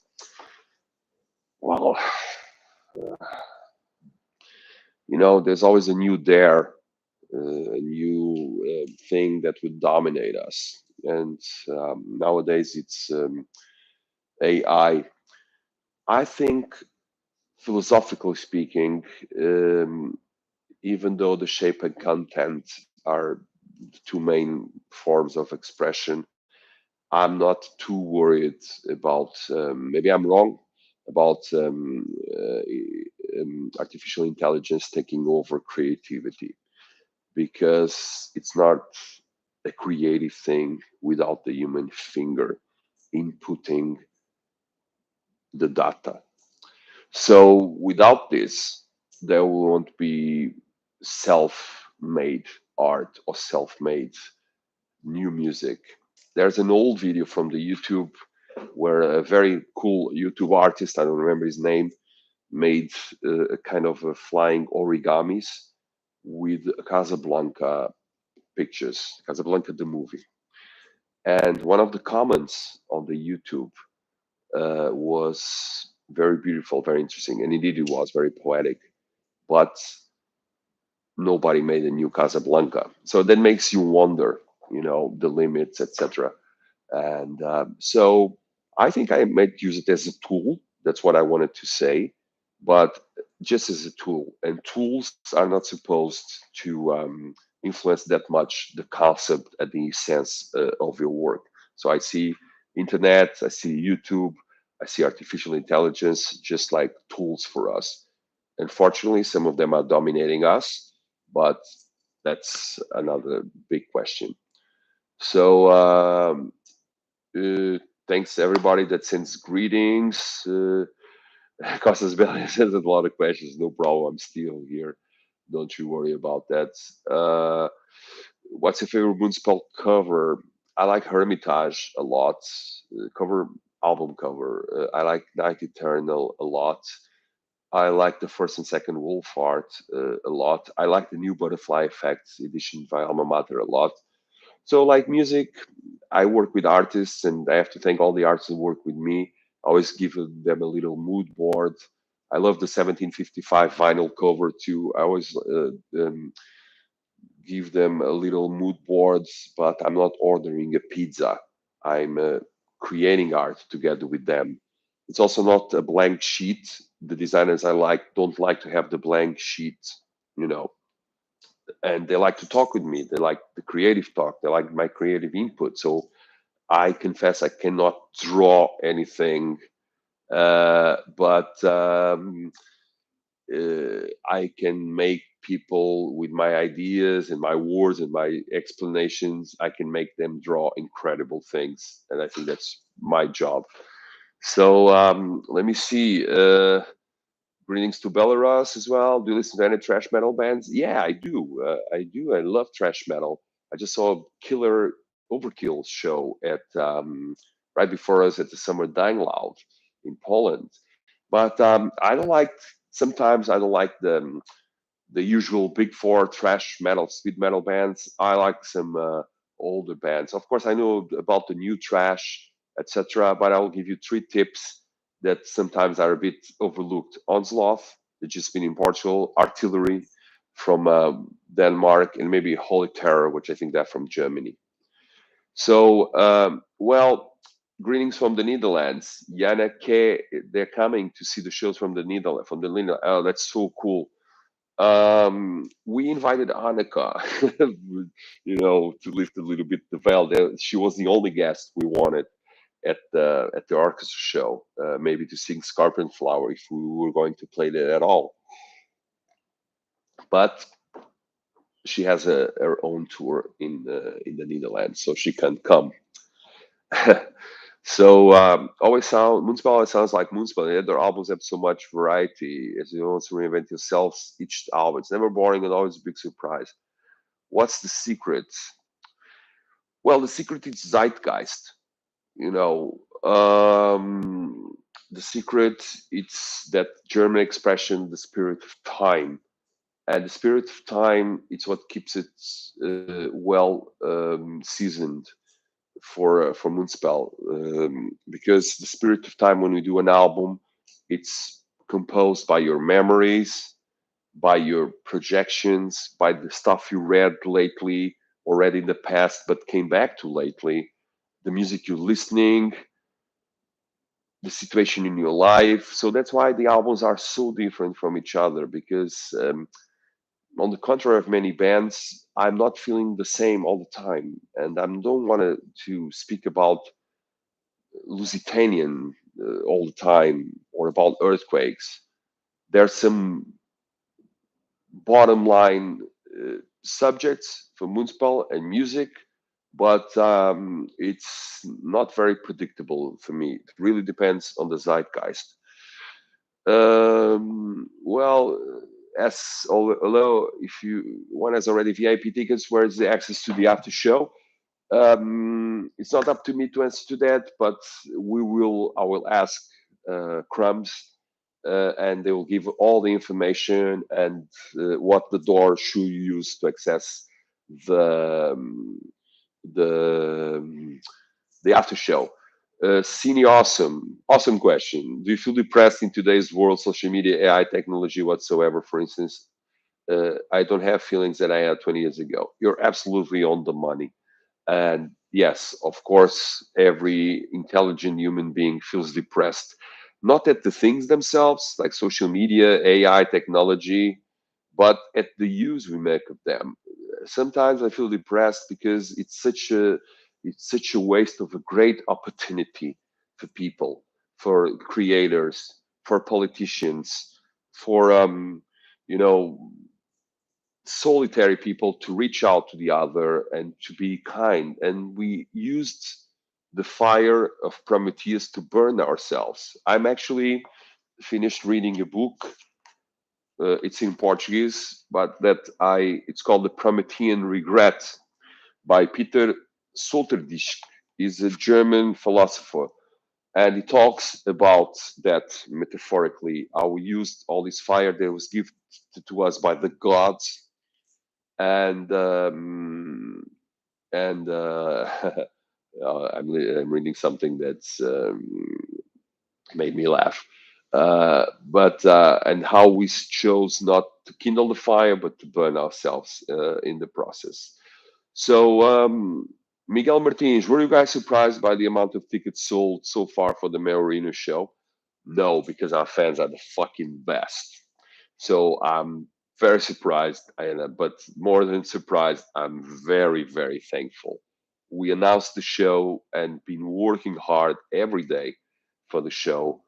Well, there's always a new dare, a new thing that would dominate us. And nowadays it's AI. I think, philosophically speaking, even though the shape and content are the two main forms of expression, I'm not too worried about, maybe I'm wrong, about artificial intelligence taking over creativity, because it's not a creative thing without the human finger inputting the data. So without this, there won't be self-made art or self-made new music. There's an old video from the YouTube where a very cool YouTube artist, I don't remember his name, made a kind of a flying origamis with Casablanca pictures, Casablanca the movie. And one of the comments on the YouTube was very beautiful, very interesting, and indeed it was very poetic. But nobody made a new Casablanca, so that makes you wonder, the limits, etc. And so I think I might use it as a tool, That's what I wanted to say. But just as a tool, and tools are not supposed to influence that much the concept and the essence of your work. So I see internet, I see YouTube, I see artificial intelligence just like tools for us. Unfortunately, some of them are dominating us, but that's another big question. So thanks everybody that sends greetings. Costas Belli sends a lot of questions. No problem. I'm still here. Don't you worry about that. What's your favorite Moonspell cover? I like Hermitage a lot. Cover album cover. I like Night Eternal a lot. I like the first and second Wolf Art a lot. I like the new Butterfly Effects edition by Alma Mater a lot. So, like music, I work with artists, and I have to thank all the artists who work with me. I always give them a little mood board. I love the 1755 vinyl cover too. I always give them a little mood boards, but I'm not ordering a pizza. I'm creating art together with them. It's also not a blank sheet. The designers I like don't like to have the blank sheet, you know, and they like to talk with me. They like the creative talk. They like my creative input. So I confess I cannot draw anything, but I can make people with my ideas and my words and my explanations. I can make them draw incredible things, and I think that's my job. So let me see. Greetings to Belarus as well. Do you listen to any thrash metal bands? Yeah, I do. I do. I love thrash metal. I just saw a killer Overkill show at right before us at the Summer Dying Loud in Poland. But I don't like. Sometimes I don't like the usual big four thrash metal, speed metal bands. I like some older bands. Of course, I know about the new thrash, etc. But I will give you three tips that sometimes are a bit overlooked. Onslaught, that just been in Portugal. Artillery from Denmark, and maybe Holy Terror, which I think they're from Germany. So, well, greetings from the Netherlands. Jana K, they're coming to see the shows from the Netherlands. Oh, that's so cool. We invited Annika, to lift a little bit the veil. She was the only guest we wanted at the orchestra show, maybe to sing Scarpin Flower if we were going to play that at all. But she has her own tour in the Netherlands, so she can't come. So always Moonspell always sounds like Moonspell. And their albums have so much variety as you want to reinvent yourselves each album. It's never boring and always a big surprise. What's the secret? Well, the secret is Zeitgeist. You know, the secret it's that German expression, the spirit of time, and the spirit of time. It's what keeps it well seasoned for Moonspell, because the spirit of time when we do an album, it's composed by your memories, by your projections, by the stuff you read lately or read in the past but came back to lately, the music you're listening, the situation in your life. So that's why the albums are so different from each other because on the contrary of many bands, I'm not feeling the same all the time, and I don't want to speak about Lusitanian all the time or about earthquakes. There's some bottom line subjects for Moonspell and music, but it's not very predictable for me. It really depends on the zeitgeist. Well, as although if you one has already VIP tickets, where is the access to the after show? It's not up to me to answer to that, but I will ask Crumbs, and they will give all the information and what the door should you use to access the the um, the after show. Cine awesome question. Do you feel depressed in today's world, social media, AI technology whatsoever? For instance, I don't have feelings that I had 20 years ago. You're absolutely on the money. And yes, of course, every intelligent human being feels depressed. not at the things themselves, like social media, AI, technology, but at the use we make of them. Sometimes I feel depressed because it's such a waste of a great opportunity for people, for creators, for politicians, for you know solitary people to reach out to the other and to be kind. And we used the fire of Prometheus to burn ourselves. I'm actually finished reading a book. It's in Portuguese, but it's called The Promethean Regret by Peter Sloterdijk. He's a German philosopher, and he talks about that metaphorically, how we used all this fire that was given to us by the gods, and and I'm reading something that's made me laugh. But and how we chose not to kindle the fire, but to burn ourselves in the process. So, Miguel Martins, were you guys surprised by the amount of tickets sold so far for the Mayorino show? No, because our fans are the fucking best. So I'm very surprised, but more than surprised, I'm very, very thankful. We announced the show and been working hard every day for the show,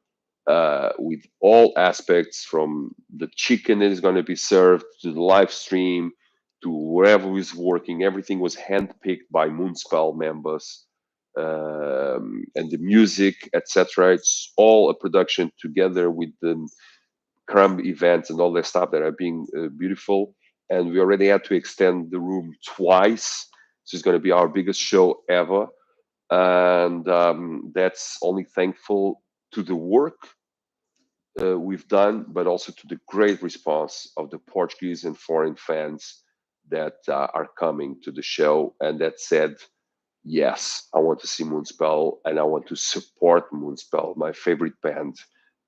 with all aspects, from the chicken that is going to be served to the live stream to wherever is working. Everything was handpicked by Moonspell members, and the music, etc. It's all a production together with the crumb events and all that stuff that are being beautiful. And we already had to extend the room twice. So it's going to be our biggest show ever. And that's only thankful to the work we've done, but also to the great response of the Portuguese and foreign fans that are coming to the show. And that said, yes, I want to see Moonspell and I want to support Moonspell, my favorite band,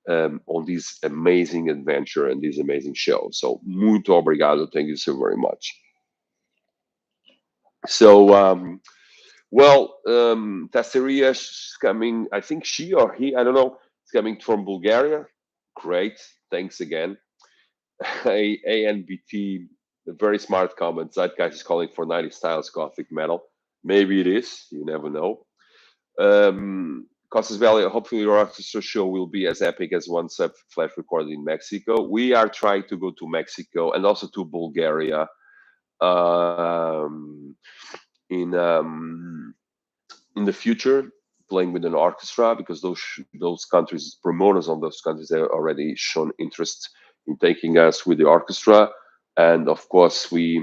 on this amazing adventure and this amazing show. So, muito obrigado. Thank you so very much. So, Tasseria is coming, I think she or he, I don't know, is coming from Bulgaria. Great. Thanks again. ANBT, a very smart comment. Zeitgeist is calling for 90 styles gothic metal. Maybe it is. You never know. Costas Valley, hopefully your orchestra show will be as epic as one sub flash recorded in Mexico. We are trying to go to Mexico and also to Bulgaria um, in um, in the future, playing with an orchestra, because those countries, promoters of those countries, have already shown interest in taking us with the orchestra. And of course, we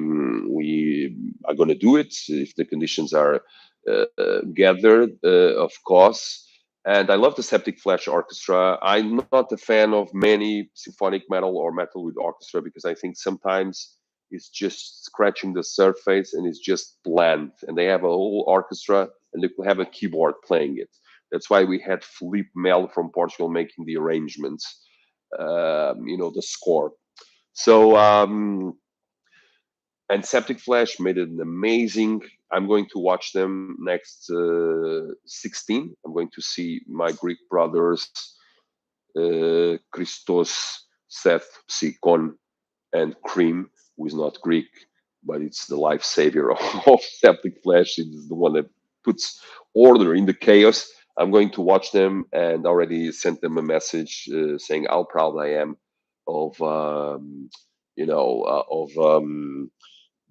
are going to do it if the conditions are gathered, of course. And I love the Septic Flesh Orchestra. I'm not a fan of many symphonic metal or metal with orchestra, because I think sometimes it's just scratching the surface and it's just bland. And they have a whole orchestra and they could have a keyboard playing it. That's why we had Felipe Melo from Portugal making the arrangements, the score. So, and Septic Flesh made an amazing. I'm going to watch them next 16. I'm going to see my Greek brothers, Christos, Seth, Psychon, and Cream, who is not Greek, but it's the life savior of Septic Flesh. It's the one that puts order in the chaos. I'm going to watch them and already sent them a message saying how proud I am of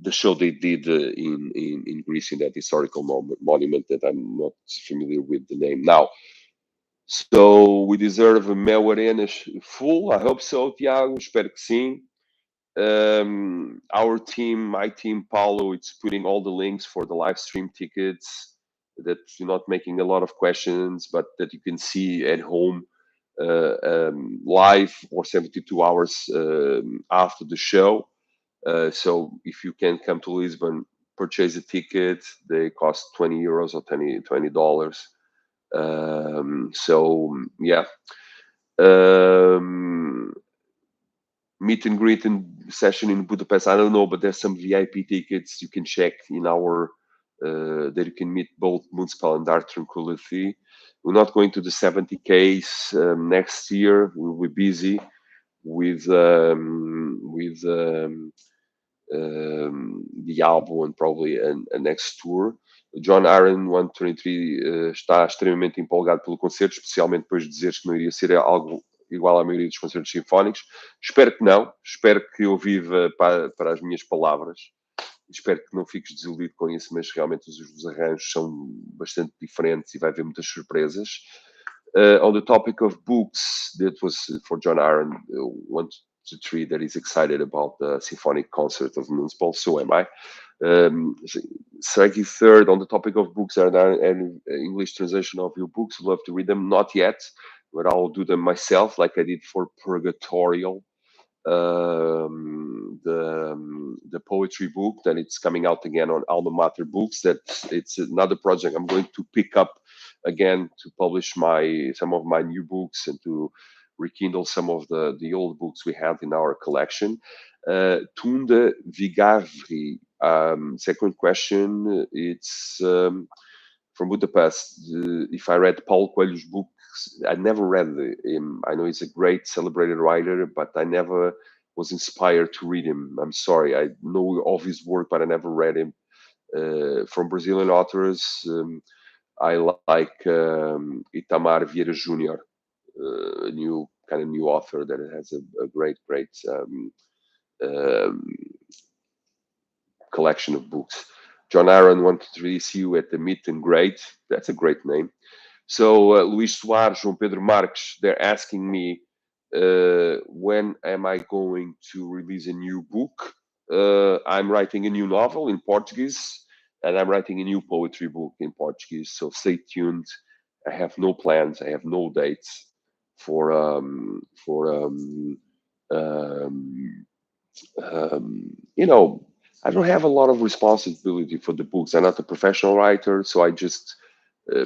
the show they did in Greece, in that historical monument that I'm not familiar with the name now. So we deserve a Mel Arena full. I hope so, Tiago. Espero que sim. Our team, my team, Paulo, it's putting all the links for the live stream tickets, that you're not making a lot of questions, but that you can see at home live, or 72 hours after the show. So if you can come to Lisbon, purchase a ticket. They cost €20 or $20. So yeah. Um, Meet and greet session in Budapest. I don't know, but there's some VIP tickets you can check in our that you can meet both Moonspell and Dark Tranquility. We're not going to the 70Ks next year. We'll be busy with the álbum and probably a next tour. John Aaron 123 está extremamente empolgado pelo concerto, especialmente depois de dizeres que não iria ser algo igual à maioria dos concertos sinfónicos. Espero que não, espero que eu viva para as minhas palavras. Espero que não fiques desiludido com isso, mas realmente os arranjos são bastante diferentes e vai haver muitas surpresas. On the topic of books, that was for John Aaron, 123, that is excited about the symphonic concert of Moonspell'S, so am I. Sergey third, on the topic of books, are there any English translation of your books? I'd love to read them. Not yet, but I'll do them myself, like I did for Purgatorial, the poetry book. That it's coming out again on Alma Mater Books. That it's another project I'm going to pick up again to publish some of my new books and to rekindle some of the old books we have in our collection. Tunde Vigavri, second question. It's from Budapest. If I read Paul Coelho's books, I never read him. I know he's a great celebrated writer, but I never was inspired to read him. I'm sorry. I know of his work, but I never read him. From Brazilian authors, I like Itamar Vieira Jr., a new author that has a great collection of books. John Aaron 123, see you at the meet and greet. That's a great name. So Luis Soares, João Pedro Marques, they're asking me when am I going to release a new book? I'm writing a new novel in Portuguese, and I'm writing a new poetry book in Portuguese. So stay tuned. I have no plans. I have no dates for I don't have a lot of responsibility for the books. I'm not a professional writer, so I just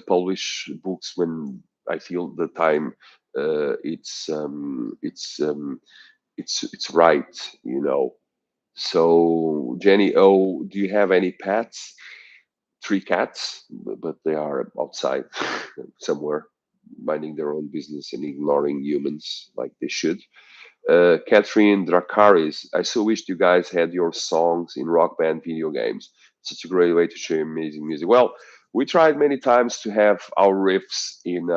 publish books when I feel the time it's right, So Jenny O, do you have any pets? 3 cats, but they are outside somewhere, minding their own business and ignoring humans like they should. Catherine Dracaris, I so wished you guys had your songs in Rock Band video games. Such a great way to share amazing music. Well, we tried many times to have our riffs in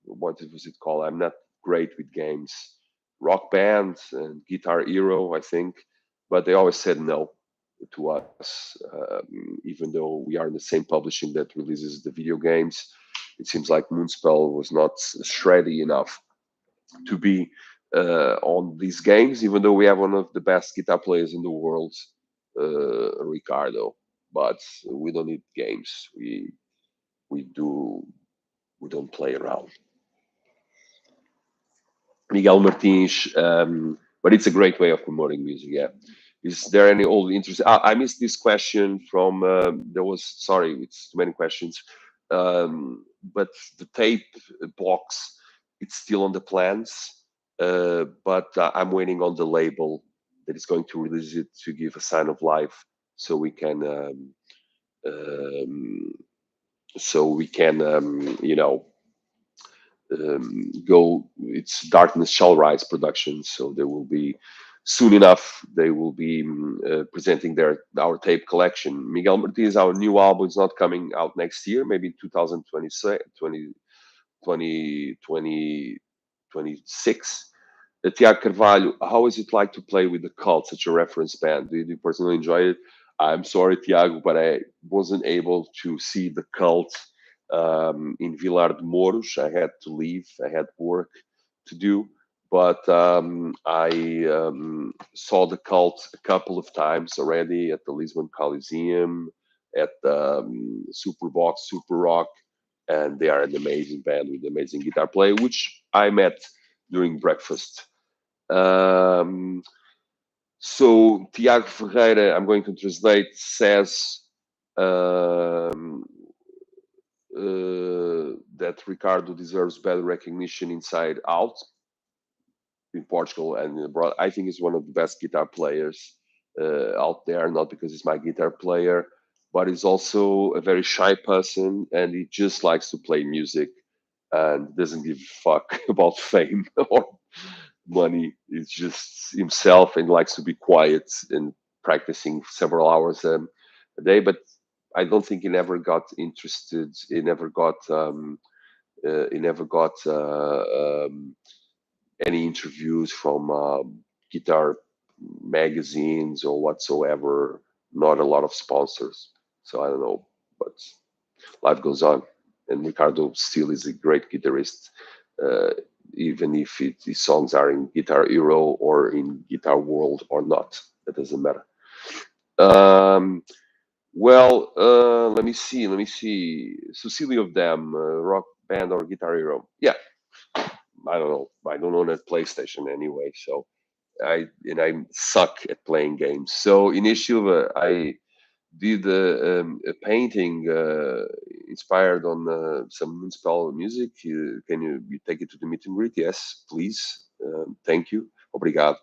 what was it called? I'm not great with games. Rock Band and Guitar Hero, I think, but they always said no to us, even though we are in the same publishing that releases the video games. It seems like Moonspell was not shreddy enough to be on these games, even though we have one of the best guitar players in the world, Ricardo. But we don't need games. We don't play around. Miguel Martins, but it's a great way of promoting music. Yeah. Is there any old interest? I missed this question from. There was sorry, it's too many questions. But the tape box, it's still on the plans. But I'm waiting on the label that is going to release it to give a sign of life, so we can go. It's Darkness Shall Rise production, so there will be soon enough. They will be presenting our tape collection. Miguel Martins, our new album is not coming out next year, maybe 2026. Tiago Carvalho, how is it like to play with the Cult, such a reference band? Do you personally enjoy it? I'm sorry, Tiago, but I wasn't able to see the Cult in Vilar de Mouros. I had to leave. I had work to do. But I saw the Cult a couple of times already at the Lisbon Coliseum, at the Superbox, Super Rock, and they are an amazing band with an amazing guitar player, which I met during breakfast. So Tiago Ferreira, I'm going to translate, says that Ricardo deserves better recognition inside out in Portugal and abroad. I think he's one of the best guitar players out there, not because he's my guitar player, but he's also a very shy person, and he just likes to play music and doesn't give a fuck about fame or money. He's just himself and likes to be quiet and practicing several hours a day. But I don't think he never got interested. He never got any interviews from guitar magazines or whatsoever. Not a lot of sponsors. So I don't know, but life goes on. And Ricardo still is a great guitarist, uh, even if his songs are in Guitar Hero or in Guitar World or not. That doesn't matter. Um, let me see. Let me see. Cecilia of Them, rock band or Guitar Hero? Yeah, I don't know. I don't own a PlayStation anyway, so I suck at playing games. So initially, I did a painting inspired on some Moonspell music. Can you take it to the meet and greet? Yes, please. Thank you. Obrigado.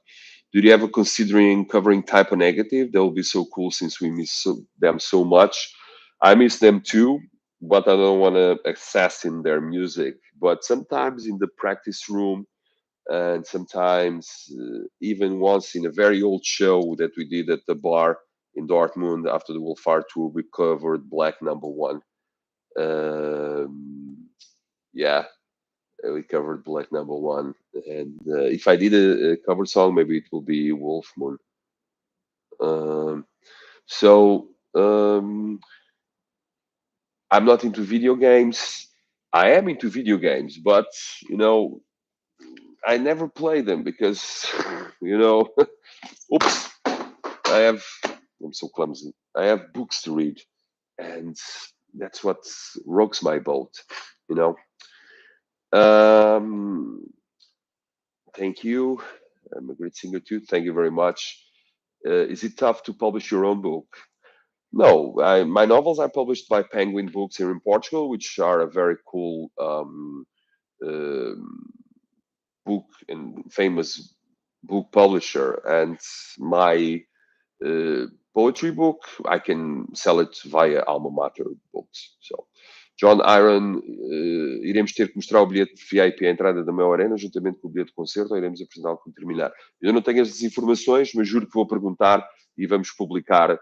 Do you ever considering covering Typo Negative? That would be so cool since we miss them so much. I miss them too, but I don't want to assassin their music. But sometimes in the practice room, and sometimes even once in a very old show that we did at the bar in Dortmund after the Wolfhard tour, we covered Black Number One. Um, yeah, we covered Black Number One, and if I did a cover song, maybe it will be Wolf Moon. Um, so I'm not into video games. I am into video games, but you know, I never play them because you know, oops, I have. I'm so clumsy. I have books to read, and that's what rocks my boat. You know. Um, Thank you. I'm a great singer too. Thank you very much. Is it tough to publish your own book? No, my novels are published by Penguin Books here in Portugal, which are a very cool um book and famous book publisher. And my uh, poetry book, I can sell it via Alma Mater Books. So, John Iron, iremos ter que mostrar o bilhete de VIP à entrada da maior arena, juntamente com o bilhete de concerto, ou iremos apresentá-lo quando terminar. Eu não tenho essas informações, mas juro que vou perguntar e vamos publicar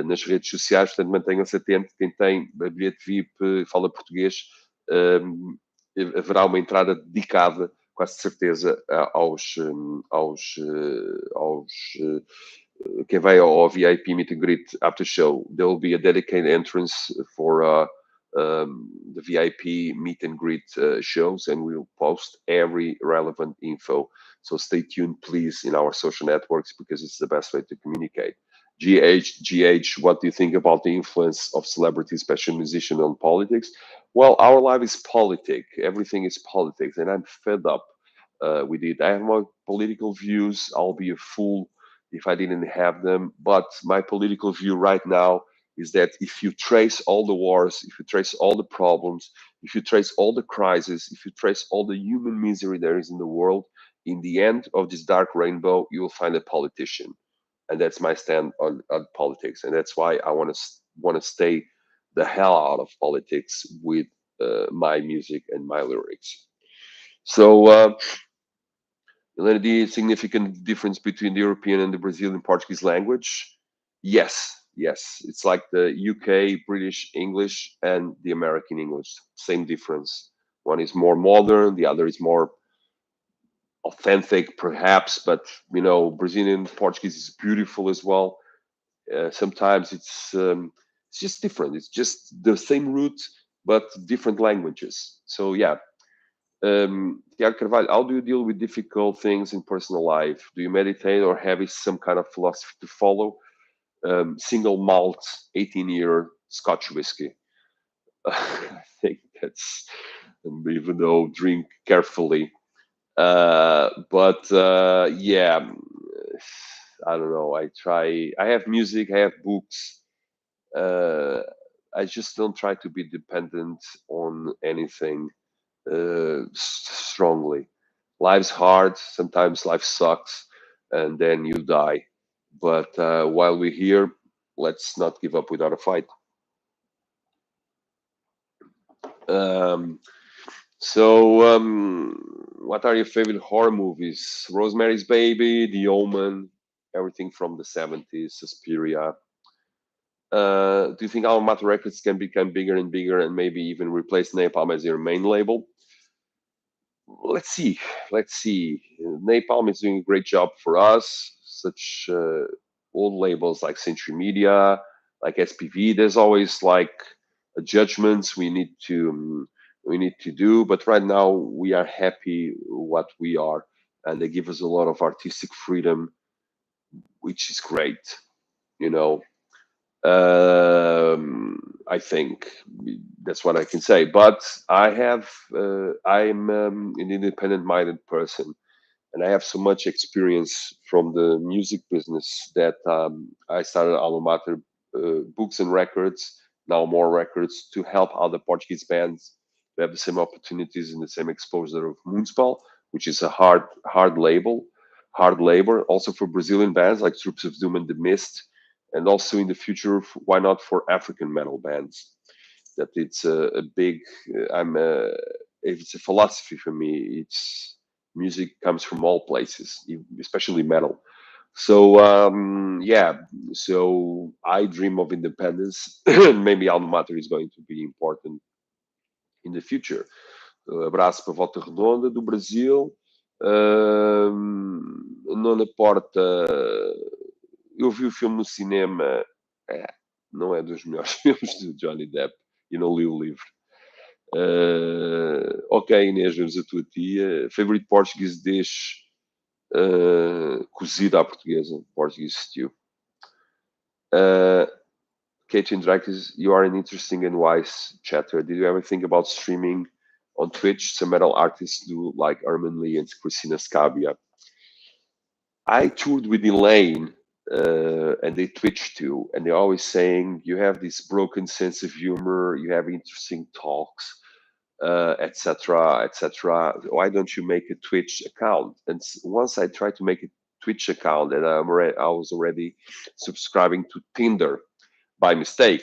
nas redes sociais, portanto mantenham-se atentos. Quem tem a bilhete VIP, fala português, haverá uma entrada dedicada, quase certeza, aos quem vai ao VIP Meet and Greet after show. There will be a dedicated entrance for the VIP Meet and Greet shows, and we'll post every relevant info. So stay tuned, please, in our social networks because it's the best way to communicate. GH, what do you think about the influence of celebrity special musician on politics? Well, our life is politic. Everything is politics, and I'm fed up with it. I have my political views. I'll be a fool if I didn't have them. But my political view right now is that if you trace all the wars, if you trace all the problems, if you trace all the crises, if you trace all the human misery there is in the world, in the end of this dark rainbow, you will find a politician. And that's my stand on politics. And that's why I want to stay the hell out of politics with my music and my lyrics. So, the significant difference between the European and the Brazilian Portuguese language? Yes, yes. It's like the UK British English and the American English. Same difference. One is more modern, the other is more authentic, perhaps. But Brazilian Portuguese is beautiful as well. Sometimes it's just different. It's just the same root, but different languages. So yeah, Tiago Carvalho, how do you deal with difficult things in personal life? Do you meditate or have some kind of philosophy to follow? Single malt, 18-year Scotch whiskey. I think that's, even though drink carefully. But yeah, I don't know. I try, I have music, I have books. Uh, I just don't try to be dependent on anything strongly. Life's hard. Sometimes life sucks, and then you die. But while we're here, let's not give up without a fight. Um, so, what are your favorite horror movies? Rosemary's Baby, The Omen, everything from the 70s, Suspiria. Do you think Alma Mater Records can become bigger and bigger and maybe even replace Napalm as your main label? Let's see. Let's see. Napalm is doing a great job for us. Such old labels like Century Media, like SPV. There's always like judgments we need to do. But right now we are happy what we are, and they give us a lot of artistic freedom, which is great. You know, I think that's what I can say. But I'm an independent-minded person, and I have so much experience from the music business that I started Alma Mater Books and Records, now more records, to help other Portuguese bands to have the same opportunities and the same exposure of Moonspell, which is a hard labor, also for Brazilian bands like Troops of Doom and The Mist, and also in the future, why not for African metal bands? That it's a big, if it's a philosophy for me, it's music comes from all places, especially metal. So yeah, so I dream of independence. Maybe Alma Mater is going to be important in the future. Abraço para a Volta Redonda do Brasil. Nona Porta, eu vi o filme no cinema, é, não é dos melhores filmes do Johnny Depp e não li o livro. Ok, Inês, vemos a tua tia. Favorite Portuguese dish, cozida à portuguesa, Portuguese stew. Kate and Drakis, you are an interesting and wise chatter. Did you ever think about streaming on Twitch? Some metal artists do, like Armin Lee and Christina Scabia. I toured with Elaine, and they Twitch too, and they're always saying you have this broken sense of humor, you have interesting talks, etc., etc. Why don't you make a Twitch account? And once I tried to make a Twitch account, and I was already subscribing to Tinder by mistake.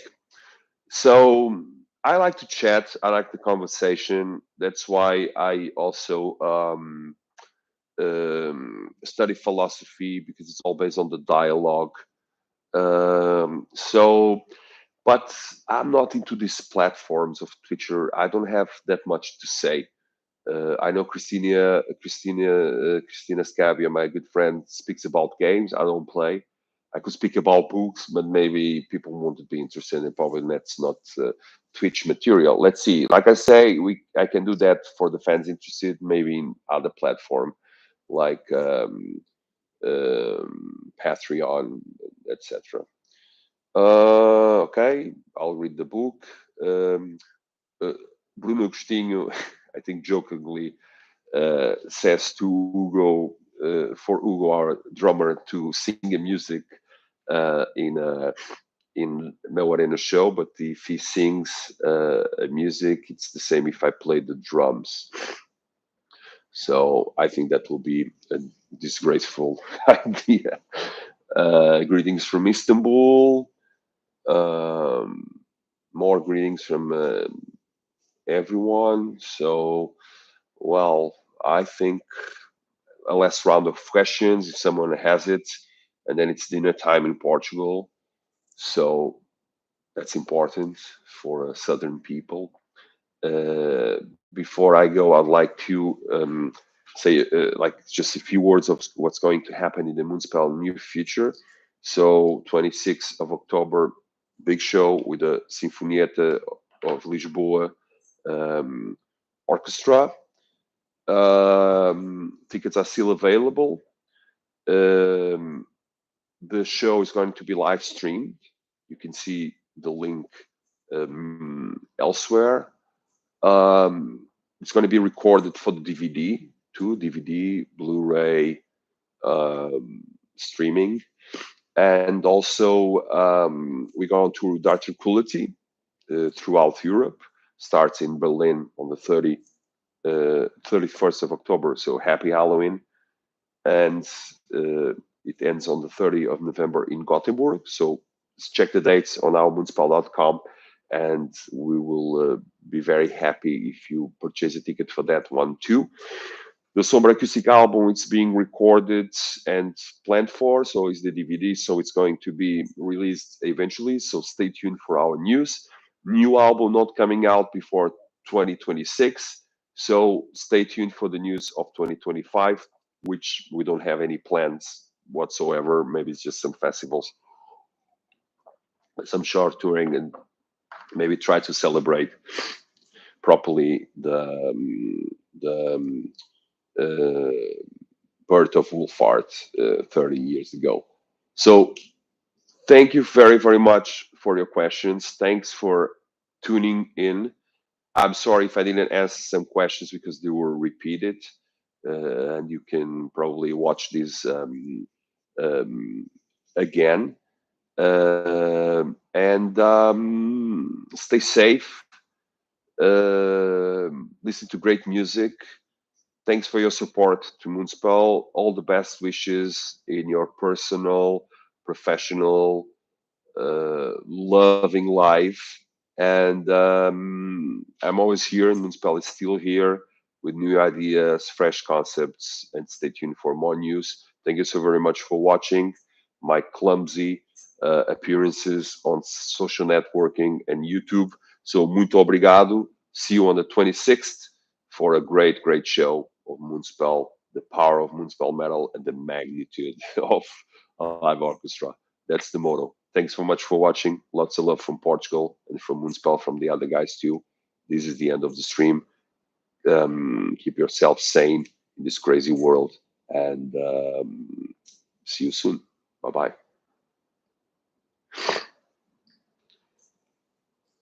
So I like to chat. I like the conversation. That's why I also study philosophy, because it's all based on the dialogue. So, but I'm not into these platforms of Twitter. I don't have that much to say. I know Christina Scabia, my good friend, speaks about games. I don't play. I could speak about books, but maybe people won't be interested, and probably that's not Twitch material. Let's see. Like I say, I can do that for the fans interested, maybe in other platform like Patreon, etc. Okay, I'll read the book. Uh, Bruno Agostinho, I think jokingly, says to Hugo, for Hugo, our drummer, to sing a music in No Arena show, but if he sings music, it's the same if I play the drums. So I think that will be a disgraceful idea. Greetings from Istanbul. More greetings from everyone. So, well, I think a last round of questions if someone has it, and then it's dinner time in Portugal. So that's important for Southern people. Before I go, I'd like to say like just a few words of what's going to happen in the Moonspell near future. So 26th of October, big show with the Sinfonietta of Lisboa Orchestra. Tickets are still available. The show is going to be live streamed. You can see the link elsewhere. It's going to be recorded for the DVD too, DVD, Blu-ray, streaming, and also we're going to do Tranquility throughout Europe. Starts in Berlin on the 31st of October. So happy Halloween, and it ends on the 30th of November in Gothenburg. So check the dates on our moonspell.com. and we will be very happy if you purchase a ticket for that one too. The Sombra acoustic album, it's being recorded and planned for, so is the DVD, so it's going to be released eventually, so stay tuned for our news. New album not coming out before 2026, so stay tuned for the news of 2025, which we don't have any plans whatsoever. Maybe it's just some festivals, some short touring, and maybe try to celebrate properly the uh, birth of Wolfart 30 years ago. So thank you very, very much for your questions. Thanks for tuning in. I'm sorry if I didn't answer some questions because they were repeated. And you can probably watch this um, again. And stay safe. Listen to great music. Thanks for your support to Moonspell. All the best wishes in your personal, professional, loving life. And I'm always here, and Moonspell is still here with new ideas, fresh concepts, and stay tuned for more news. Thank you so very much for watching my clumsy appearances on social networking and YouTube. So, muito obrigado. See you on the 26th for a great, great show of Moonspell, the power of Moonspell metal, and the magnitude of a live orchestra. That's the motto. Thanks so much for watching. Lots of love from Portugal and from Moonspell, from the other guys too. This is the end of the stream. Keep yourself sane in this crazy world, and see you soon. Bye bye.